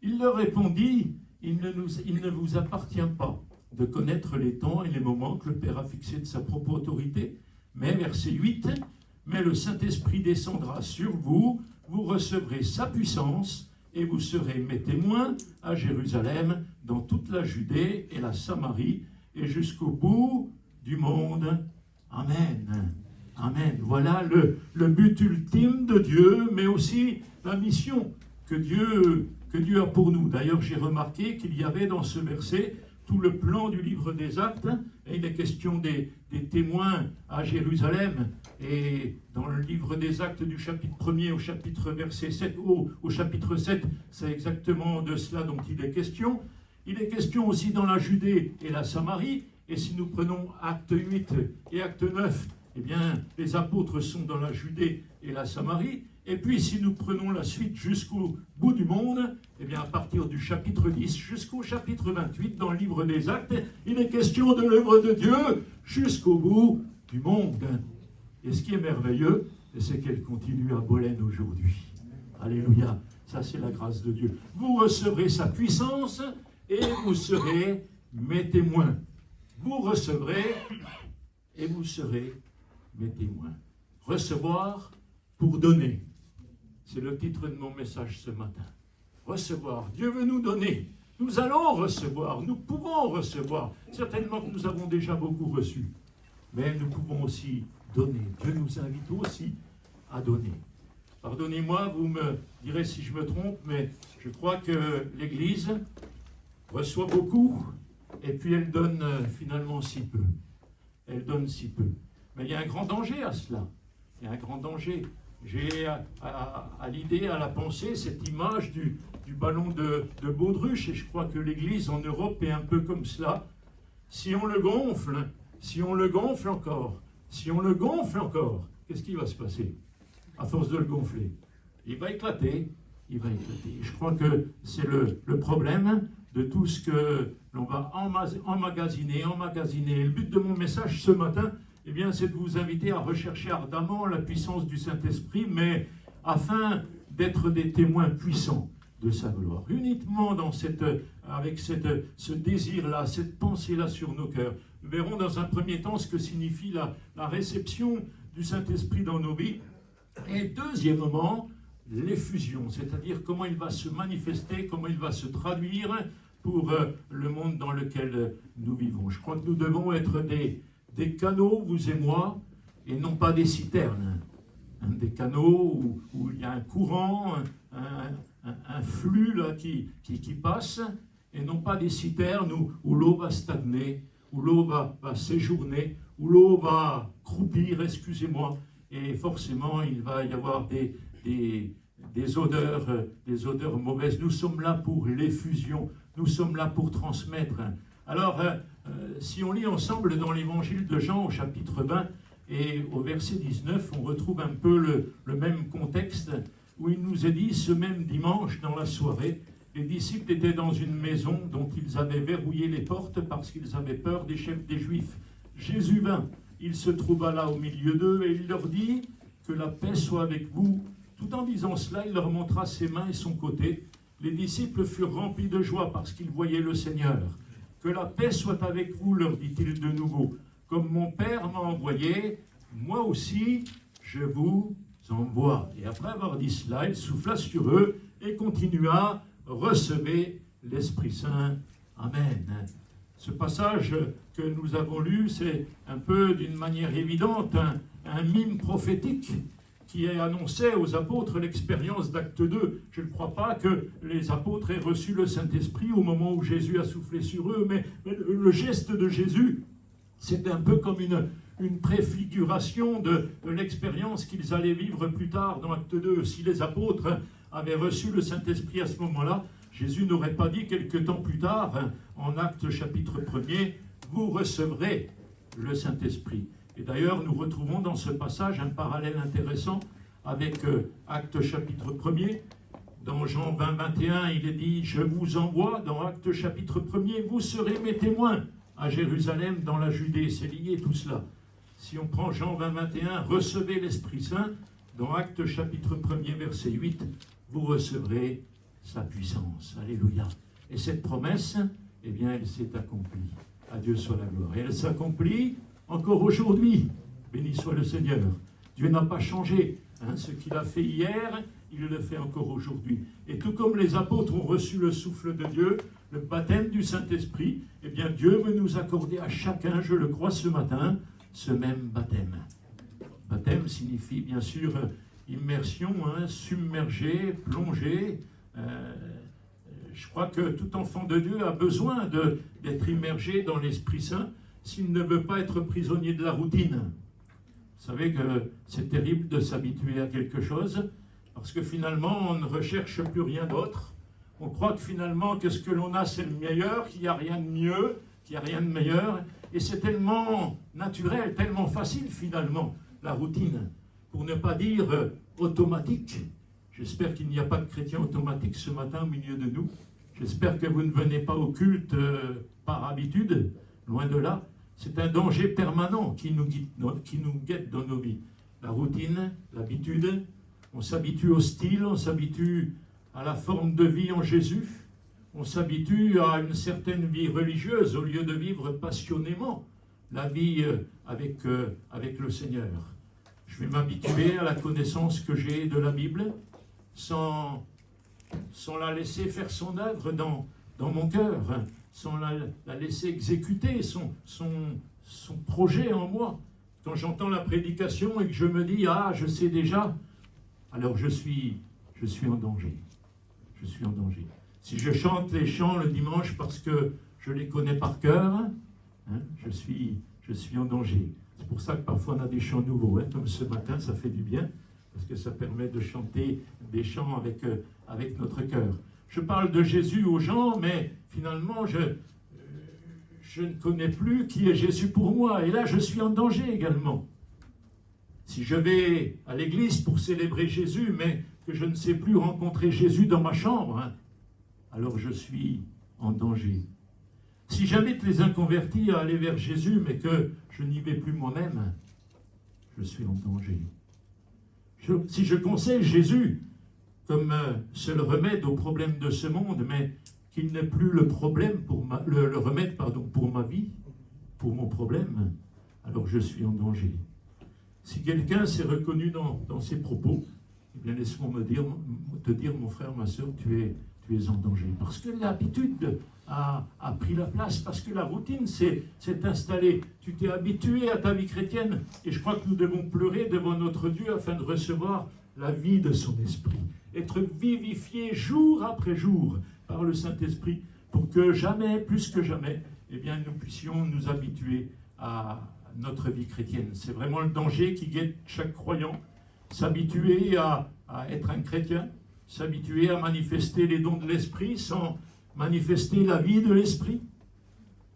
Il leur répondit, il ne vous appartient pas de connaître les temps et les moments que le Père a fixés de sa propre autorité. Mais, verset 8, « Mais le Saint-Esprit descendra sur vous, vous recevrez sa puissance, et vous serez mes témoins à Jérusalem, dans toute la Judée et la Samarie, et jusqu'au bout du monde. Amen. » Amen. Voilà le but ultime de Dieu, mais aussi la mission que Dieu a pour nous. D'ailleurs, j'ai remarqué qu'il y avait dans ce verset tout le plan du livre des Actes, et il est question des témoins à Jérusalem, et dans le livre des Actes du chapitre 1er au chapitre verset 7, au chapitre 7, c'est exactement de cela dont il est question. Il est question aussi dans la Judée et la Samarie, et si nous prenons Acte 8 et Acte 9, eh bien, les apôtres sont dans la Judée et la Samarie. Et puis, si nous prenons la suite jusqu'au bout du monde, eh bien, à partir du chapitre 10 jusqu'au chapitre 28, dans le livre des Actes, il est question de l'œuvre de Dieu jusqu'au bout du monde. Et ce qui est merveilleux, c'est qu'elle continue à Bolène aujourd'hui. Alléluia. Ça, c'est la grâce de Dieu. Vous recevrez sa puissance et vous serez mes témoins. Vous recevrez et vous serez mes témoins. Recevoir pour donner. C'est le titre de mon message ce matin. Recevoir. Dieu veut nous donner. Nous allons recevoir. Nous pouvons recevoir. Certainement que nous avons déjà beaucoup reçu. Mais nous pouvons aussi donner. Dieu nous invite aussi à donner. Pardonnez-moi, vous me direz si je me trompe, mais je crois que l'Église reçoit beaucoup et puis elle donne finalement si peu. Elle donne si peu. Mais il y a un grand danger à cela. Il y a un grand danger. J'ai à l'idée, à la pensée, cette image du ballon de baudruche, et je crois que l'Église en Europe est un peu comme cela. Si on le gonfle encore, qu'est-ce qui va se passer à force de le gonfler? Il va éclater. Je crois que c'est le problème de tout ce que l'on va emmagasiner. Le but de mon message ce matin, eh bien, c'est de vous inviter à rechercher ardemment la puissance du Saint-Esprit, mais afin d'être des témoins puissants de sa gloire. Uniquement avec ce désir-là, cette pensée-là sur nos cœurs. Nous verrons dans un premier temps ce que signifie la réception du Saint-Esprit dans nos vies. Et deuxièmement, l'effusion, c'est-à-dire comment il va se manifester, comment il va se traduire pour le monde dans lequel nous vivons. Je crois que nous devons être des canaux, vous et moi, et non pas des citernes. Des canaux où il y a un courant, un flux là, qui passe, et non pas des citernes où l'eau va stagner, où l'eau va séjourner, où l'eau va croupir, excusez-moi, et forcément il va y avoir des odeurs mauvaises. Nous sommes là pour l'effusion, nous sommes là pour transmettre. Alors, si on lit ensemble dans l'évangile de Jean au chapitre 20 et au verset 19, on retrouve un peu le même contexte où il nous est dit, ce même dimanche dans la soirée, les disciples étaient dans une maison dont ils avaient verrouillé les portes parce qu'ils avaient peur des chefs des Juifs. Jésus vint, il se trouva là au milieu d'eux et il leur dit que la paix soit avec vous. Tout en disant cela, il leur montra ses mains et son côté. Les disciples furent remplis de joie parce qu'ils voyaient le Seigneur. Que la paix soit avec vous, leur dit-il de nouveau. Comme mon Père m'a envoyé, moi aussi je vous envoie. Et après avoir dit cela, il souffla sur eux et continua, recevez l'Esprit Saint. Amen. Ce passage que nous avons lu, c'est un peu d'une manière évidente un mime prophétique qui annonçait aux apôtres l'expérience d'Acte 2. Je ne crois pas que les apôtres aient reçu le Saint-Esprit au moment où Jésus a soufflé sur eux, mais le geste de Jésus, c'était un peu comme une préfiguration de l'expérience qu'ils allaient vivre plus tard dans Acte 2. Si les apôtres avaient reçu le Saint-Esprit à ce moment-là, Jésus n'aurait pas dit quelque temps plus tard, en Acte chapitre 1er, « Vous recevrez le Saint-Esprit ». Et d'ailleurs, nous retrouvons dans ce passage un parallèle intéressant avec Acte chapitre 1er. Dans Jean 20, 21, il est dit « Je vous envoie ». Dans Acte chapitre 1er, « Vous serez mes témoins à Jérusalem, dans la Judée. C'est lié tout cela. Si on prend Jean 20, 21, recevez l'Esprit Saint, dans Actes chapitre 1er, verset 8, vous recevrez sa puissance. Alléluia. Et cette promesse, eh bien, elle s'est accomplie. À Dieu soit la gloire. Et elle s'accomplit encore aujourd'hui. Béni soit le Seigneur. Dieu n'a pas changé. Ce qu'il a fait hier, il le fait encore aujourd'hui. Et tout comme les apôtres ont reçu le souffle de Dieu, le baptême du Saint-Esprit, eh bien Dieu veut nous accorder à chacun, je le crois ce matin, ce même baptême. Baptême signifie bien sûr immersion, submerger, plonger. Je crois que tout enfant de Dieu a besoin d'être immergé dans l'Esprit Saint s'il ne veut pas être prisonnier de la routine. Vous savez que c'est terrible de s'habituer à quelque chose, parce que finalement, on ne recherche plus rien d'autre. On croit que finalement, que ce que l'on a, c'est le meilleur, qu'il n'y a rien de mieux, qu'il n'y a rien de meilleur. Et c'est tellement naturel, tellement facile finalement, la routine, pour ne pas dire automatique. J'espère qu'il n'y a pas de chrétiens automatiques ce matin au milieu de nous. J'espère que vous ne venez pas au culte par habitude, loin de là. C'est un danger permanent qui nous guette dans nos vies. La routine, l'habitude, on s'habitue au style, on s'habitue à la forme de vie en Jésus, on s'habitue à une certaine vie religieuse au lieu de vivre passionnément la vie avec le Seigneur. Je vais m'habituer à la connaissance que j'ai de la Bible sans la laisser faire son œuvre dans mon cœur, sans la laisser exécuter son projet en moi. Quand j'entends la prédication et que je me dis « Ah, je sais déjà », alors je suis en danger. Je suis en danger. Si je chante les chants le dimanche parce que je les connais par cœur, je suis en danger. C'est pour ça que parfois on a des chants nouveaux, comme ce matin, ça fait du bien, parce que ça permet de chanter des chants avec notre cœur. Je parle de Jésus aux gens, mais finalement, je ne connais plus qui est Jésus pour moi. Et là, je suis en danger également. Si je vais à l'église pour célébrer Jésus, mais que je ne sais plus rencontrer Jésus dans ma chambre, alors je suis en danger. Si j'invite les inconvertis à aller vers Jésus, mais que je n'y vais plus moi-même, je suis en danger. Si je conseille Jésus comme seul remède aux problèmes de ce monde, mais qu'il n'est plus le remède pour ma vie, pour mon problème, alors je suis en danger. Si quelqu'un s'est reconnu dans ses propos, eh bien laisse-moi te dire, mon frère, ma soeur, tu es en danger. Parce que l'habitude a pris la place, parce que la routine s'est installée. Tu t'es habitué à ta vie chrétienne, et je crois que nous devons pleurer devant notre Dieu afin de recevoir la vie de son esprit. Être vivifié jour après jour par le Saint-Esprit, pour que jamais, plus que jamais, eh bien, nous puissions nous habituer à notre vie chrétienne. C'est vraiment le danger qui guette chaque croyant. S'habituer à être un chrétien, s'habituer à manifester les dons de l'Esprit sans manifester la vie de l'Esprit.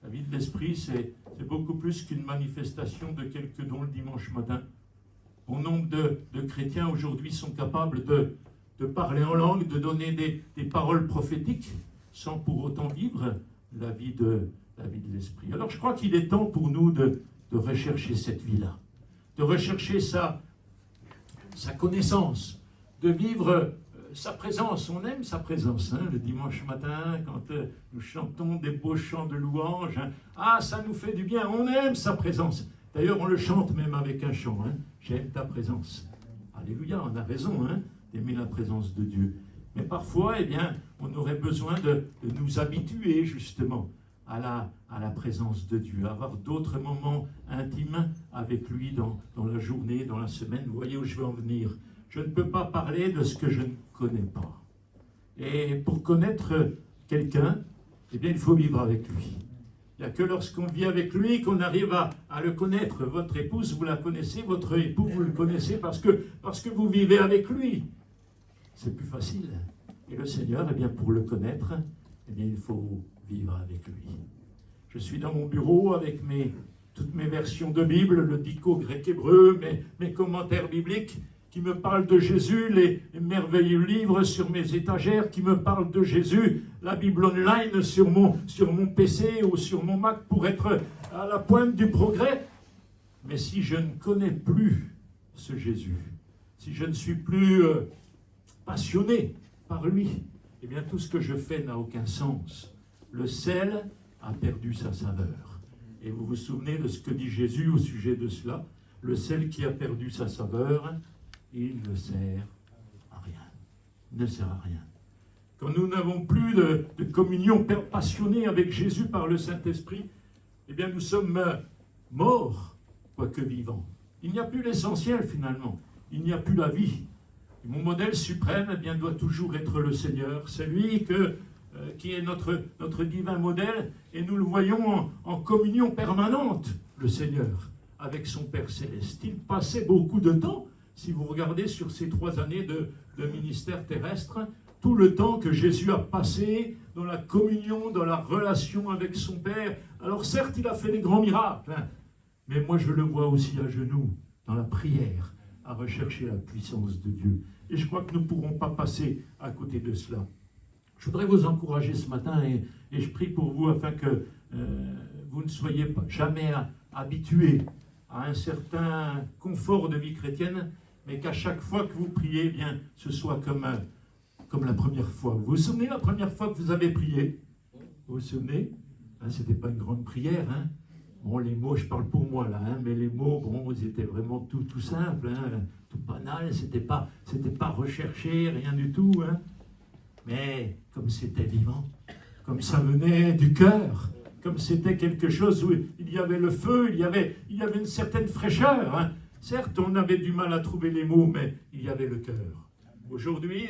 La vie de l'Esprit, c'est beaucoup plus qu'une manifestation de quelques dons le dimanche matin. Bon nombre de chrétiens aujourd'hui sont capables de parler en langue, de donner des paroles prophétiques, sans pour autant vivre la vie de l'Esprit. Alors je crois qu'il est temps pour nous de rechercher cette vie-là, de rechercher sa connaissance, de vivre sa présence. On aime sa présence, le dimanche matin, quand nous chantons des beaux chants de louange. Ah, ça nous fait du bien, on aime sa présence. D'ailleurs, on le chante même avec un chant. J'aime ta présence. Alléluia, on a raison d'aimer la présence de Dieu. Mais parfois, eh bien, on aurait besoin de nous habituer justement à la présence de Dieu, à avoir d'autres moments intimes avec lui dans la journée, dans la semaine. Vous voyez où je veux en venir. Je ne peux pas parler de ce que je ne connais pas. Et pour connaître quelqu'un, eh bien, il faut vivre avec lui. Il n'y a que lorsqu'on vit avec lui qu'on arrive à le connaître. Votre épouse, vous la connaissez, votre époux, vous le connaissez parce que vous vivez avec lui. C'est plus facile. Et le Seigneur, eh bien, pour le connaître, eh bien, il faut vivre avec lui. Je suis dans mon bureau avec toutes mes versions de Bible, le dico grec-hébreu, mes commentaires bibliques, qui me parle de Jésus, les merveilleux livres sur mes étagères, qui me parlent de Jésus, la Bible online sur mon PC ou sur mon Mac pour être à la pointe du progrès. Mais si je ne connais plus ce Jésus, si je ne suis plus passionné par lui, eh bien tout ce que je fais n'a aucun sens. Le sel a perdu sa saveur. Et vous vous souvenez de ce que dit Jésus au sujet de cela? Le sel qui a perdu sa saveur, il ne sert à rien. Il ne sert à rien. Quand nous n'avons plus de communion passionnée avec Jésus par le Saint-Esprit, eh bien nous sommes morts, quoique vivants. Il n'y a plus l'essentiel finalement. Il n'y a plus la vie. Et mon modèle suprême, eh bien, doit toujours être le Seigneur. C'est lui qui est notre divin modèle, et nous le voyons en communion permanente, le Seigneur, avec son Père Céleste. Il passait beaucoup de temps, si vous regardez sur ces 3 années de ministère terrestre, tout le temps que Jésus a passé dans la communion, dans la relation avec son Père. Alors certes, il a fait des grands miracles, hein, mais moi je le vois aussi à genoux, dans la prière, à rechercher la puissance de Dieu. Et je crois que nous ne pourrons pas passer à côté de cela. Je voudrais vous encourager ce matin, et je prie pour vous afin que vous ne soyez jamais habitués à un certain confort de vie chrétienne, mais qu'à chaque fois que vous priez, eh bien, ce soit comme la première fois. Vous vous souvenez la première fois que vous avez prié? Vous vous souvenez? Ce n'était pas une grande prière, hein? Bon, les mots, je parle pour moi là, hein, mais les mots, bon, ils étaient vraiment tout simples, hein, tout banal, c'était pas recherché, rien du tout, hein. Mais comme c'était vivant, comme ça venait du cœur, comme c'était quelque chose où il y avait le feu, il y avait une certaine fraîcheur, hein. Certes, on avait du mal à trouver les mots, mais il y avait le cœur. Aujourd'hui,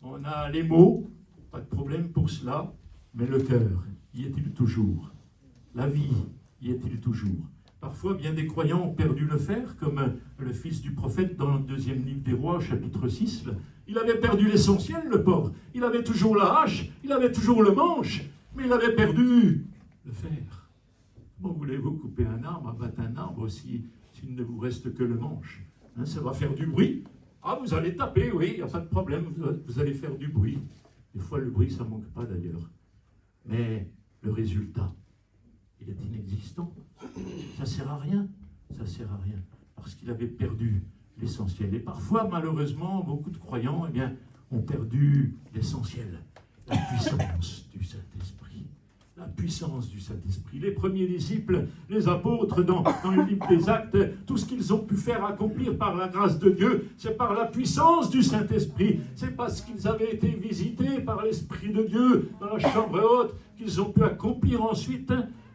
on a les mots, pas de problème pour cela, mais le cœur, y est-il toujours? La vie, y est-il toujours? Parfois, bien des croyants ont perdu le fer, comme le fils du prophète dans le 2e livre des Rois, chapitre 6. Il avait perdu l'essentiel, le pauvre. Il avait toujours la hache, il avait toujours le manche, mais il avait perdu le fer. Comment voulez-vous couper un arbre, abattre un arbre s'il ne vous reste que le manche, hein? Ça va faire du bruit. Ah, vous allez taper, oui, il n'y a pas de problème, vous allez faire du bruit. Des fois, le bruit, ça ne manque pas d'ailleurs. Mais le résultat, il est inexistant. Ça ne sert à rien. Ça ne sert à rien. Parce qu'il avait perdu l'essentiel. Et parfois, malheureusement, beaucoup de croyants, eh bien, ont perdu l'essentiel. La puissance du Saint-Esprit. La puissance du Saint-Esprit. Les premiers disciples, les apôtres, dans le livre des Actes, tout ce qu'ils ont pu faire accomplir par la grâce de Dieu, c'est par la puissance du Saint-Esprit. C'est parce qu'ils avaient été visités par l'Esprit de Dieu dans la chambre haute qu'ils ont pu accomplir ensuite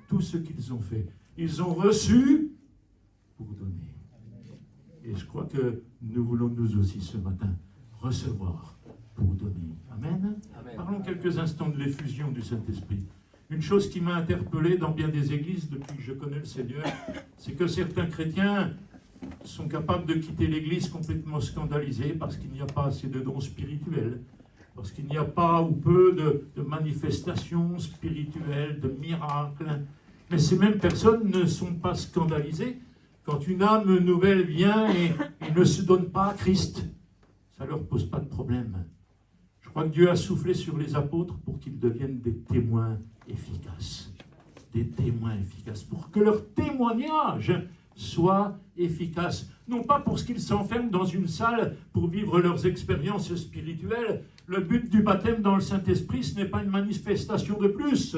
tout ce qu'ils ont fait. Ils ont reçu pour donner. Et je crois que nous voulons nous aussi ce matin recevoir pour donner. Amen. Amen. Parlons quelques instants de l'effusion du Saint-Esprit. Une chose qui m'a interpellé dans bien des églises depuis que je connais le Seigneur, c'est que certains chrétiens sont capables de quitter l'église complètement scandalisés parce qu'il n'y a pas assez de dons spirituels, parce qu'il n'y a pas ou peu de manifestations spirituelles, de miracles. Mais ces mêmes personnes ne sont pas scandalisées quand une âme nouvelle vient et ne se donne pas à Christ. Ça ne leur pose pas de problème. Je crois que Dieu a soufflé sur les apôtres pour qu'ils deviennent des témoins efficaces. Des témoins efficaces. Pour que leur témoignage soit efficace. Non pas pour ce qu'ils s'enferment dans une salle pour vivre leurs expériences spirituelles. Le but du baptême dans le Saint-Esprit, ce n'est pas une manifestation de plus,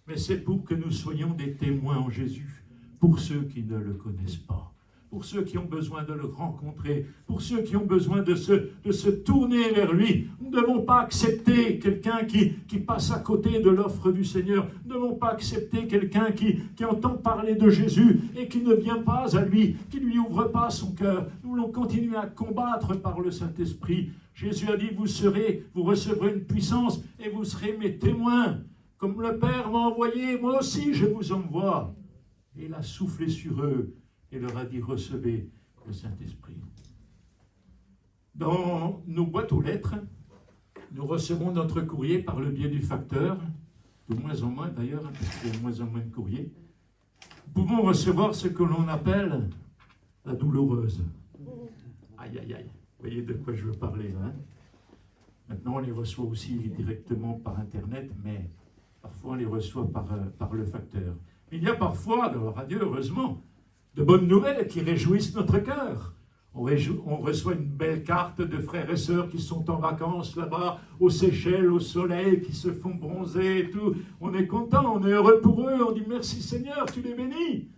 mais c'est pour que nous soyons des témoins en Jésus, pour ceux qui ne le connaissent pas, pour ceux qui ont besoin de le rencontrer, pour ceux qui ont besoin de se tourner vers lui. Nous ne devons pas accepter quelqu'un qui passe à côté de l'offre du Seigneur. Nous ne devons pas accepter quelqu'un qui entend parler de Jésus et qui ne vient pas à lui, qui ne lui ouvre pas son cœur. Nous voulons continuer à combattre par le Saint-Esprit. Jésus a dit, vous recevrez une puissance et vous serez mes témoins. Comme le Père m'a envoyé, moi aussi je vous envoie. Et il a soufflé sur eux et leur a dit, recevez le Saint-Esprit. Dans nos boîtes aux lettres, nous recevons notre courrier par le biais du facteur, de moins en moins d'ailleurs, parce qu'il y a de moins en moins de courriers. Nous pouvons recevoir ce que l'on appelle la douloureuse. Aïe, aïe, aïe. voyez de quoi je veux parler, hein? Maintenant, on les reçoit aussi directement par Internet, mais parfois on les reçoit par le facteur. Il y a parfois, gloire à Dieu, heureusement, de bonnes nouvelles qui réjouissent notre cœur. On reçoit une belle carte de frères et sœurs qui sont en vacances là-bas, aux Seychelles, au soleil, qui se font bronzer et tout. On est content, on est heureux pour eux, on dit merci Seigneur, tu les bénis.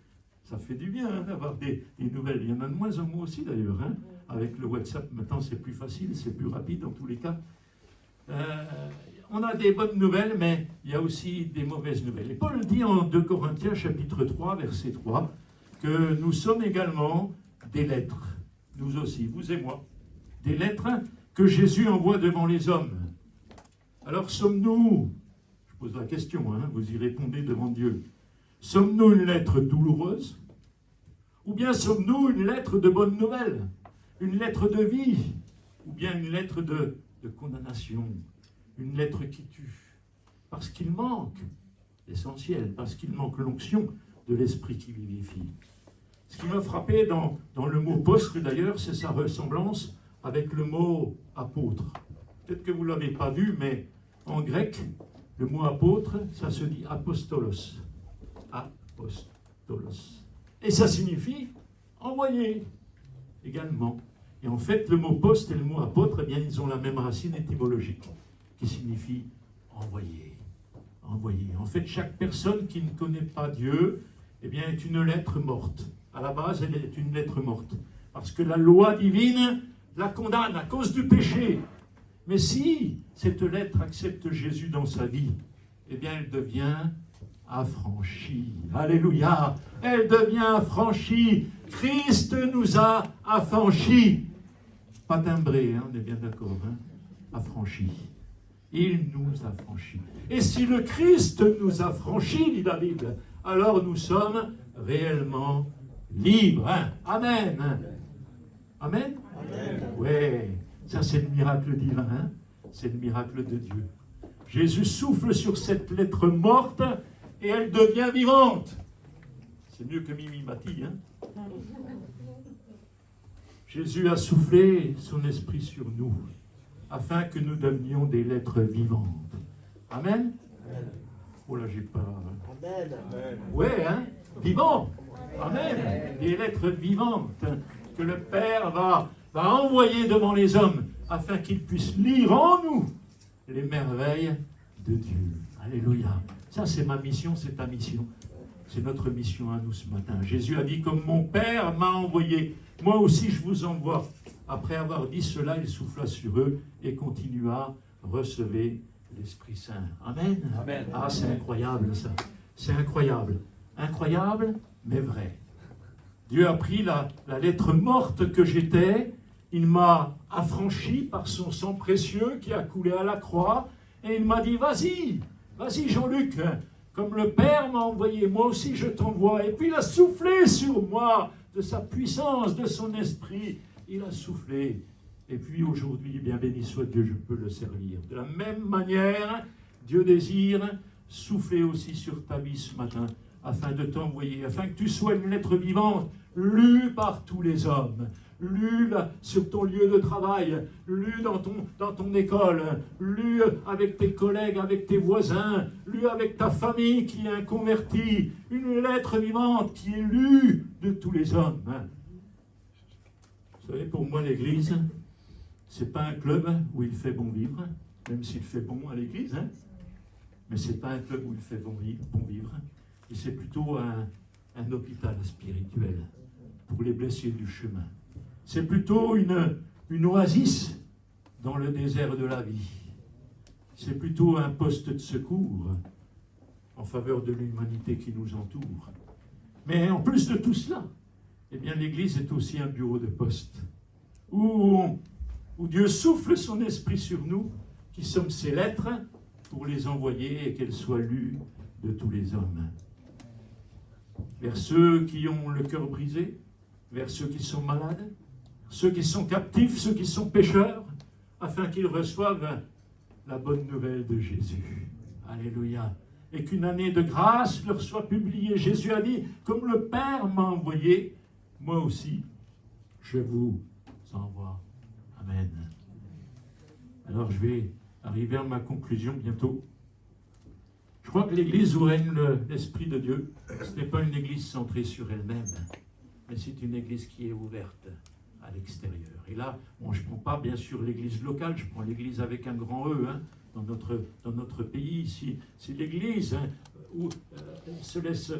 Ça fait du bien hein, d'avoir des nouvelles. Il y en a de moins en moins aussi d'ailleurs. Hein. Avec le WhatsApp, maintenant c'est plus facile, c'est plus rapide dans tous les cas. On a des bonnes nouvelles, mais il y a aussi des mauvaises nouvelles. Et Paul dit en 2 Corinthiens chapitre 3, verset 3, que nous sommes également des lettres. Nous aussi, vous et moi, des lettres que Jésus envoie devant les hommes. Alors sommes-nous, je pose la question, hein, vous y répondez devant Dieu, sommes-nous une lettre douloureuse ou bien sommes-nous une lettre de bonne nouvelle, une lettre de vie ou bien une lettre de condamnation, une lettre qui tue, parce qu'il manque l'essentiel, parce qu'il manque l'onction de l'esprit qui vivifie. Ce qui m'a frappé dans le mot poste, d'ailleurs, c'est sa ressemblance avec le mot apôtre. Peut-être que vous ne l'avez pas vu, mais en grec, le mot apôtre, ça se dit apostolos. Apostolos. Et ça signifie envoyer également. Et en fait, le mot poste et le mot apôtre, eh bien, ils ont la même racine étymologique, qui signifie envoyer. Envoyer. En fait, chaque personne qui ne connaît pas Dieu, eh bien, est une lettre morte. À la base, elle est une lettre morte. Parce que la loi divine la condamne à cause du péché. Mais si cette lettre accepte Jésus dans sa vie, eh bien, elle devient affranchie. Alléluia! Elle devient affranchie. Christ nous a affranchis. Pas timbré, hein, on est bien d'accord. Hein? Affranchis. Il nous affranchit. Et si le Christ nous affranchit, dit la Bible, alors nous sommes réellement libres. Hein? Amen. Amen. Oui, ça c'est le miracle divin. Hein? C'est le miracle de Dieu. Jésus souffle sur cette lettre morte et elle devient vivante. C'est mieux que Mimi Mati. Hein? Jésus a soufflé son esprit sur nous afin que nous devenions des lettres vivantes. Amen. Oh là, j'ai pas...
Amen.
Ouais, hein? Vivant. Amen. Des lettres vivantes que le Père va envoyer devant les hommes afin qu'ils puissent lire en nous les merveilles de Dieu. Alléluia. Ça, c'est ma mission, c'est ta mission. C'est notre mission à nous ce matin. Jésus a dit, comme mon Père m'a envoyé, moi aussi je vous envoie. Après avoir dit cela, il souffla sur eux et continua, recevez l'Esprit Saint. Amen.
Amen.
Ah, c'est incroyable ça. C'est incroyable. Incroyable, mais vrai. Dieu a pris la lettre morte que j'étais, il m'a affranchi par son sang précieux qui a coulé à la croix, et il m'a dit, vas-y Jean-Luc, comme le Père m'a envoyé, moi aussi je t'envoie. Et puis il a soufflé sur moi de sa puissance, de son esprit. Il a soufflé. Et puis aujourd'hui, bien béni soit Dieu, je peux le servir. De la même manière, Dieu désire souffler aussi sur ta vie ce matin, afin de t'envoyer, afin que tu sois une lettre vivante, lue par tous les hommes, lue sur ton lieu de travail, lue dans ton école, lue avec tes collègues, avec tes voisins, lue avec ta famille qui est convertie, une lettre vivante qui est lue de tous les hommes. Vous savez, pour moi, l'Église, c'est pas un club où il fait bon vivre, même s'il fait bon à l'Église, hein, mais c'est pas un club où il fait bon vivre, et c'est plutôt un hôpital spirituel pour les blessés du chemin. C'est plutôt une oasis dans le désert de la vie. C'est plutôt un poste de secours en faveur de l'humanité qui nous entoure. Mais en plus de tout cela, eh bien, l'Église est aussi un bureau de poste où Dieu souffle son esprit sur nous, qui sommes ses lettres, pour les envoyer et qu'elles soient lues de tous les hommes. Vers ceux qui ont le cœur brisé, vers ceux qui sont malades, ceux qui sont captifs, ceux qui sont pécheurs, afin qu'ils reçoivent la bonne nouvelle de Jésus. Alléluia. Et qu'une année de grâce leur soit publiée. Jésus a dit, comme le Père m'a envoyé, moi aussi, je vous envoie. Amen. Alors je vais arriver à ma conclusion bientôt. Je crois que l'Église où règne l'Esprit de Dieu, ce n'est pas une Église centrée sur elle-même, mais c'est une Église qui est ouverte à l'extérieur. Et là, bon, je ne prends pas bien sûr l'Église locale, je prends l'Église avec un grand E, dans notre pays. Si l'Église où se laisse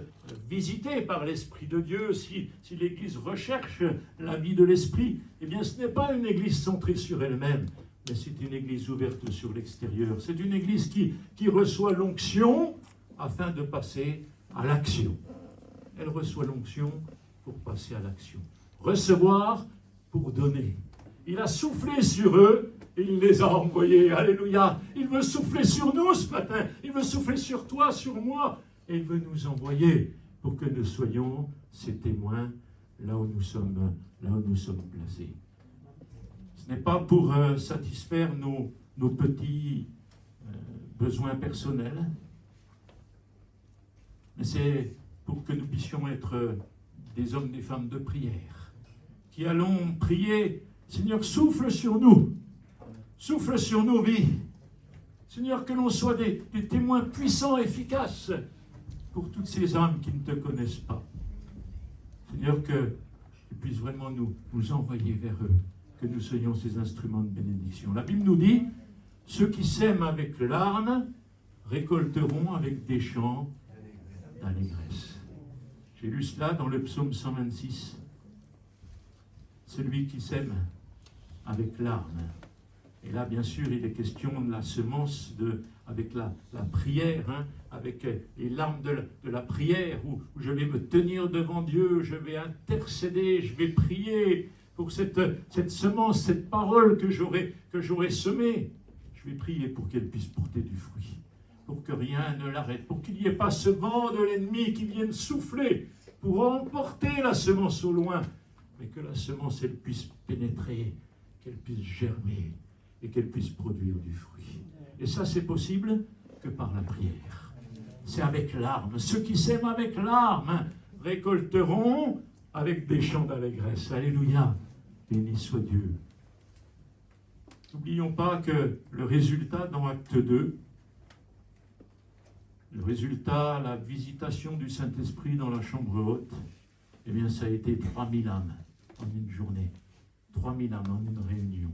visiter par l'Esprit de Dieu, si l'Église recherche la vie de l'Esprit, eh bien ce n'est pas une Église centrée sur elle-même, mais c'est une Église ouverte sur l'extérieur. C'est une Église qui reçoit l'onction afin de passer à l'action. Elle reçoit l'onction pour passer à l'action. Recevoir pour donner. Il a soufflé sur eux et il les a envoyés. Alléluia. Il veut souffler sur nous ce matin. Il veut souffler sur toi, sur moi. Et il veut nous envoyer pour que nous soyons ses témoins là où nous sommes placés. Ce n'est pas pour satisfaire nos petits besoins personnels, mais c'est pour que nous puissions être des hommes, des femmes de prière, qui allons prier. Seigneur, souffle sur nous, souffle sur nos vies. Seigneur, que l'on soit des témoins puissants, efficaces pour toutes ces âmes qui ne te connaissent pas. Seigneur, que tu puisses vraiment nous envoyer vers eux, que nous soyons ces instruments de bénédiction. La Bible nous dit, ceux qui sèment avec larmes récolteront avec des chants d'allégresse. J'ai lu cela dans le psaume 126. Celui qui sème avec larmes. Et là, bien sûr, il est question de la semence, avec la prière, avec les larmes de la prière, où je vais me tenir devant Dieu, je vais intercéder, je vais prier pour cette semence, cette parole que j'aurai semée. Je vais prier pour qu'elle puisse porter du fruit, pour que rien ne l'arrête, pour qu'il n'y ait pas ce vent de l'ennemi qui vienne souffler pour emporter la semence au loin, mais que la semence, elle puisse pénétrer, qu'elle puisse germer et qu'elle puisse produire du fruit. Et ça, c'est possible que par la prière. C'est avec larmes. Ceux qui sèment avec larmes récolteront avec des chants d'allégresse. Alléluia. Béni soit Dieu. N'oublions pas que le résultat dans Acte 2, le résultat, la visitation du Saint-Esprit dans la chambre haute, eh bien, ça a été 3000 âmes en une journée. 3000 âmes en une réunion.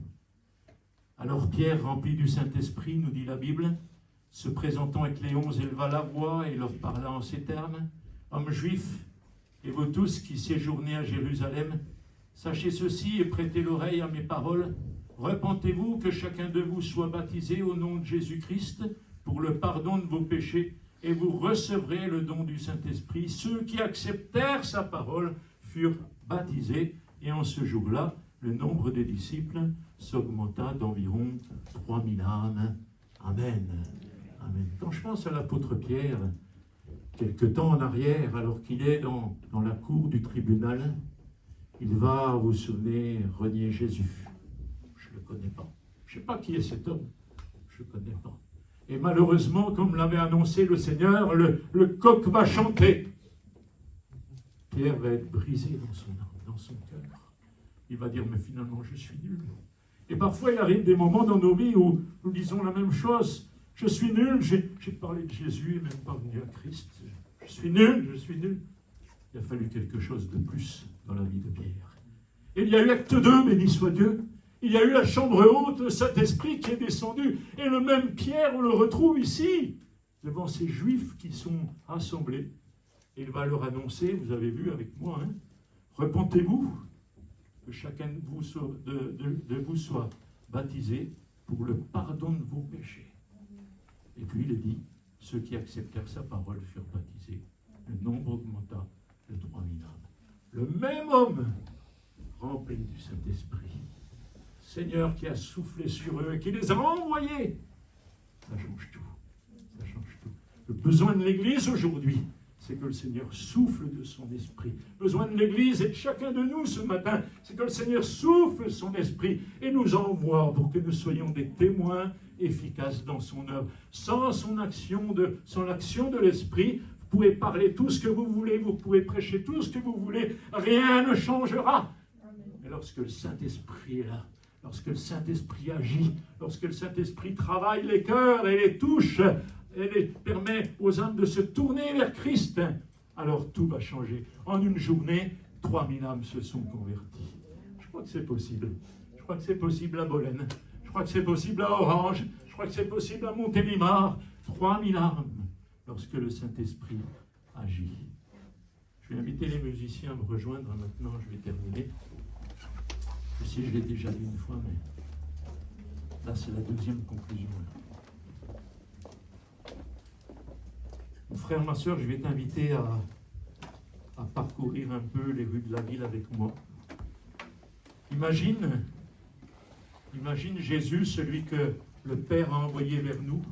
Alors Pierre, rempli du Saint-Esprit, nous dit la Bible, se présentant avec les 11, éleva la voix et leur parla en ces termes. Hommes juifs, et vous tous qui séjournez à Jérusalem, sachez ceci et prêtez l'oreille à mes paroles. Repentez-vous, que chacun de vous soit baptisé au nom de Jésus-Christ pour le pardon de vos péchés, et vous recevrez le don du Saint-Esprit. Ceux qui acceptèrent sa parole furent baptisés, et en ce jour-là, le nombre des disciples s'augmenta d'environ 3000 âmes. Amen. Amen. Quand je pense à l'apôtre Pierre, quelque temps en arrière, alors qu'il est dans la cour du tribunal, il va, vous vous souvenez, renier Jésus. Je ne le connais pas. Je ne sais pas qui est cet homme. Je ne le connais pas. Et malheureusement, comme l'avait annoncé le Seigneur, le coq va chanter. Pierre va être brisé dans son âme, dans son cœur. Il va dire, mais finalement, je suis nul. Et parfois, il arrive des moments dans nos vies où nous disons la même chose. Je suis nul, j'ai parlé de Jésus et même pas venu à Christ. Je suis nul, je suis nul. Il a fallu quelque chose de plus dans la vie de Pierre. Et il y a eu Acte 2, béni soit Dieu. Il y a eu la chambre haute, le Saint-Esprit qui est descendu. Et le même Pierre, on le retrouve ici, devant ces Juifs qui sont rassemblés. Et il va leur annoncer, vous avez vu avec moi, repentez-vous, que chacun de vous soit baptisé pour le pardon de vos péchés. Et puis il est dit, ceux qui acceptèrent sa parole furent baptisés. Le nombre augmenta de 3000 âmes. Le même homme rempli du Saint-Esprit, Seigneur qui a soufflé sur eux et qui les a envoyés, ça change tout. Ça change tout. Le besoin de l'Église aujourd'hui, c'est que le Seigneur souffle de son esprit. Le besoin de l'Église et de chacun de nous ce matin, c'est que le Seigneur souffle son esprit et nous envoie pour que nous soyons des témoins efficaces dans son œuvre. Sans l'action de l'esprit, vous pouvez parler tout ce que vous voulez, vous pouvez prêcher tout ce que vous voulez, rien ne changera. Mais lorsque le Saint-Esprit est là, lorsque le Saint-Esprit agit, lorsque le Saint-Esprit travaille les cœurs et les touche, et les permet aux âmes de se tourner vers Christ, alors tout va changer. En une journée, 3000 âmes se sont converties. Je crois que c'est possible. Je crois que c'est possible à Bolène. Je crois que c'est possible à Orange. Je crois que c'est possible à Montélimar. 3000 âmes lorsque le Saint-Esprit agit. Je vais inviter les musiciens à me rejoindre maintenant. Je vais terminer. Je sais, je l'ai déjà dit une fois, mais là, c'est la deuxième conclusion. Mon frère, ma soeur, je vais t'inviter à parcourir un peu les rues de la ville avec moi. Imagine Jésus, celui que le Père a envoyé vers nous.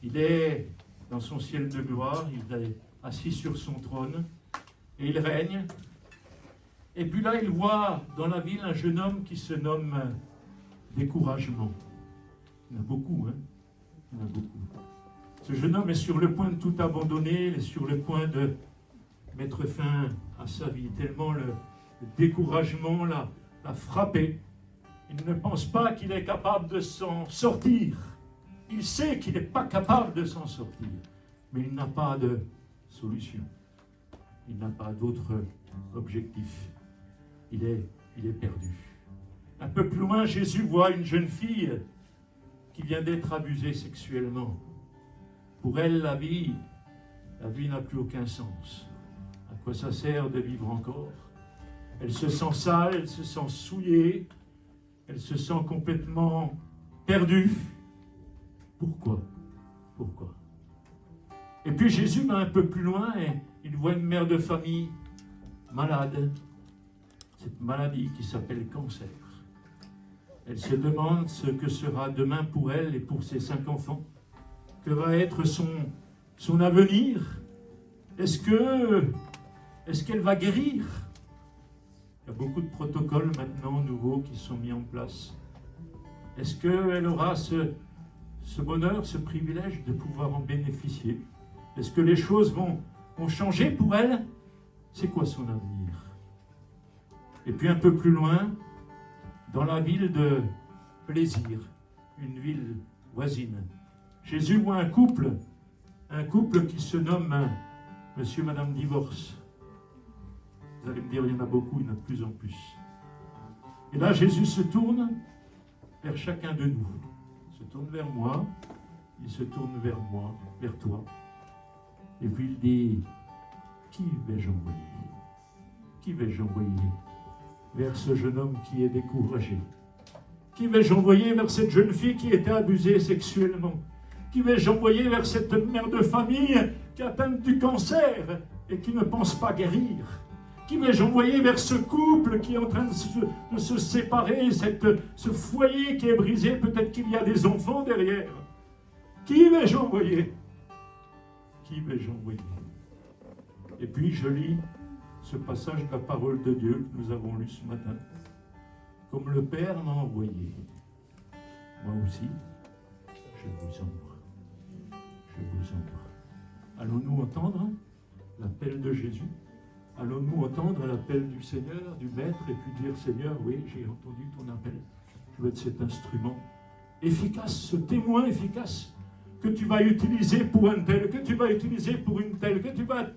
Il est dans son ciel de gloire, il est assis sur son trône et il règne. Et puis là, il voit dans la ville un jeune homme qui se nomme Découragement. Il y en a beaucoup, hein? Il y en a beaucoup. Ce jeune homme est sur le point de tout abandonner, il est sur le point de mettre fin à sa vie, tellement le découragement l'a frappé. Il ne pense pas qu'il est capable de s'en sortir. Il sait qu'il n'est pas capable de s'en sortir, mais il n'a pas de solution. Il n'a pas d'autre objectif. Il est perdu. Un peu plus loin, Jésus voit une jeune fille qui vient d'être abusée sexuellement. Pour elle, la vie n'a plus aucun sens. À quoi ça sert de vivre encore? Elle se sent sale, elle se sent souillée, elle se sent complètement perdue. Pourquoi? Pourquoi? Et puis Jésus va un peu plus loin et il voit une mère de famille malade. Cette maladie qui s'appelle cancer. Elle se demande ce que sera demain pour elle et pour ses 5 enfants. Que va être son avenir? Est-ce qu'elle va guérir? Il y a beaucoup de protocoles maintenant nouveaux qui sont mis en place. Est-ce qu'elle aura ce bonheur, ce privilège de pouvoir en bénéficier? Est-ce que les choses vont changer pour elle? C'est quoi son avenir? Et puis un peu plus loin, dans la ville de Plaisir, une ville voisine, Jésus voit un couple qui se nomme Monsieur et Madame Divorce. Vous allez me dire, il y en a beaucoup, il y en a de plus en plus. Et là, Jésus se tourne vers chacun de nous. Il se tourne vers moi, il se tourne vers moi, vers toi. Et puis il dit, qui vais-je envoyer? Qui vais-je envoyer vers ce jeune homme qui est découragé? Qui vais-je envoyer vers cette jeune fille qui était abusée sexuellement? Qui vais-je envoyer vers cette mère de famille qui est atteinte du cancer et qui ne pense pas guérir? Qui vais-je envoyer vers ce couple qui est en train de se séparer, ce foyer qui est brisé? Peut-être qu'il y a des enfants derrière. Qui vais-je envoyer? Qui vais-je envoyer? Et puis je lis ce passage de la parole de Dieu que nous avons lu ce matin. Comme le Père m'a envoyé, moi aussi, je vous envoie. Je vous envoie. Allons-nous entendre l'appel de Jésus? Allons-nous entendre l'appel du Seigneur, du Maître, et puis dire, Seigneur, oui, j'ai entendu ton appel. Je veux être cet instrument efficace, ce témoin efficace que tu vas utiliser pour un tel, que tu vas utiliser pour une telle, que tu vas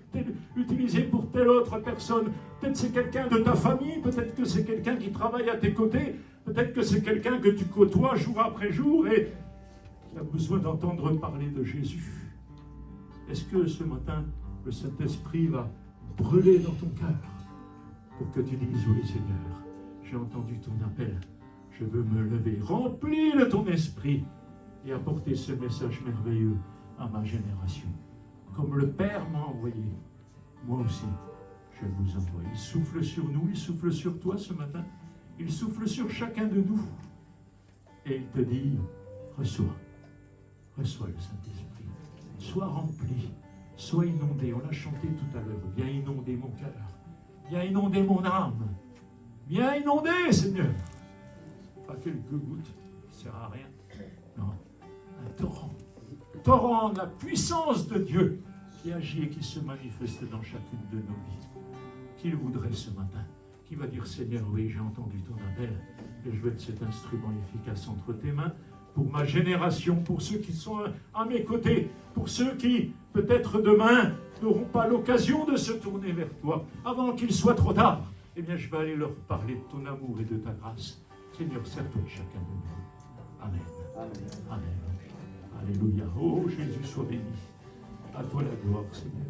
utiliser pour telle autre personne. Peut-être c'est quelqu'un de ta famille, peut-être que c'est quelqu'un qui travaille à tes côtés, peut-être que c'est quelqu'un que tu côtoies jour après jour et qui a besoin d'entendre parler de Jésus. Est-ce que ce matin, le Saint-Esprit va brûler dans ton cœur pour que tu dises, oui Seigneur, j'ai entendu ton appel, je veux me lever, rempli de ton esprit et apporter ce message merveilleux à ma génération. Comme le Père m'a envoyé, moi aussi, je vous envoie. Il souffle sur nous, il souffle sur toi ce matin, il souffle sur chacun de nous. Et il te dit, reçois le Saint-Esprit, sois rempli, sois inondé. On l'a chanté tout à l'heure, viens inonder mon cœur, viens inonder mon âme, viens inonder, Seigneur. Pas quelques gouttes, ça ne sert à rien. Non, un torrent de la puissance de Dieu qui agit et qui se manifeste dans chacune de nos vies. Qu'il voudrait ce matin qui va dire, Seigneur, oui, j'ai entendu ton appel, et je veux être cet instrument efficace entre tes mains, pour ma génération, pour ceux qui sont à mes côtés, pour ceux qui, peut-être demain, n'auront pas l'occasion de se tourner vers toi, avant qu'il soit trop tard. Eh bien, je vais aller leur parler de ton amour et de ta grâce. Seigneur, serre-toi chacun de nous. Amen. Amen. Alléluia. Oh, Jésus, sois béni. À toi la gloire, Seigneur.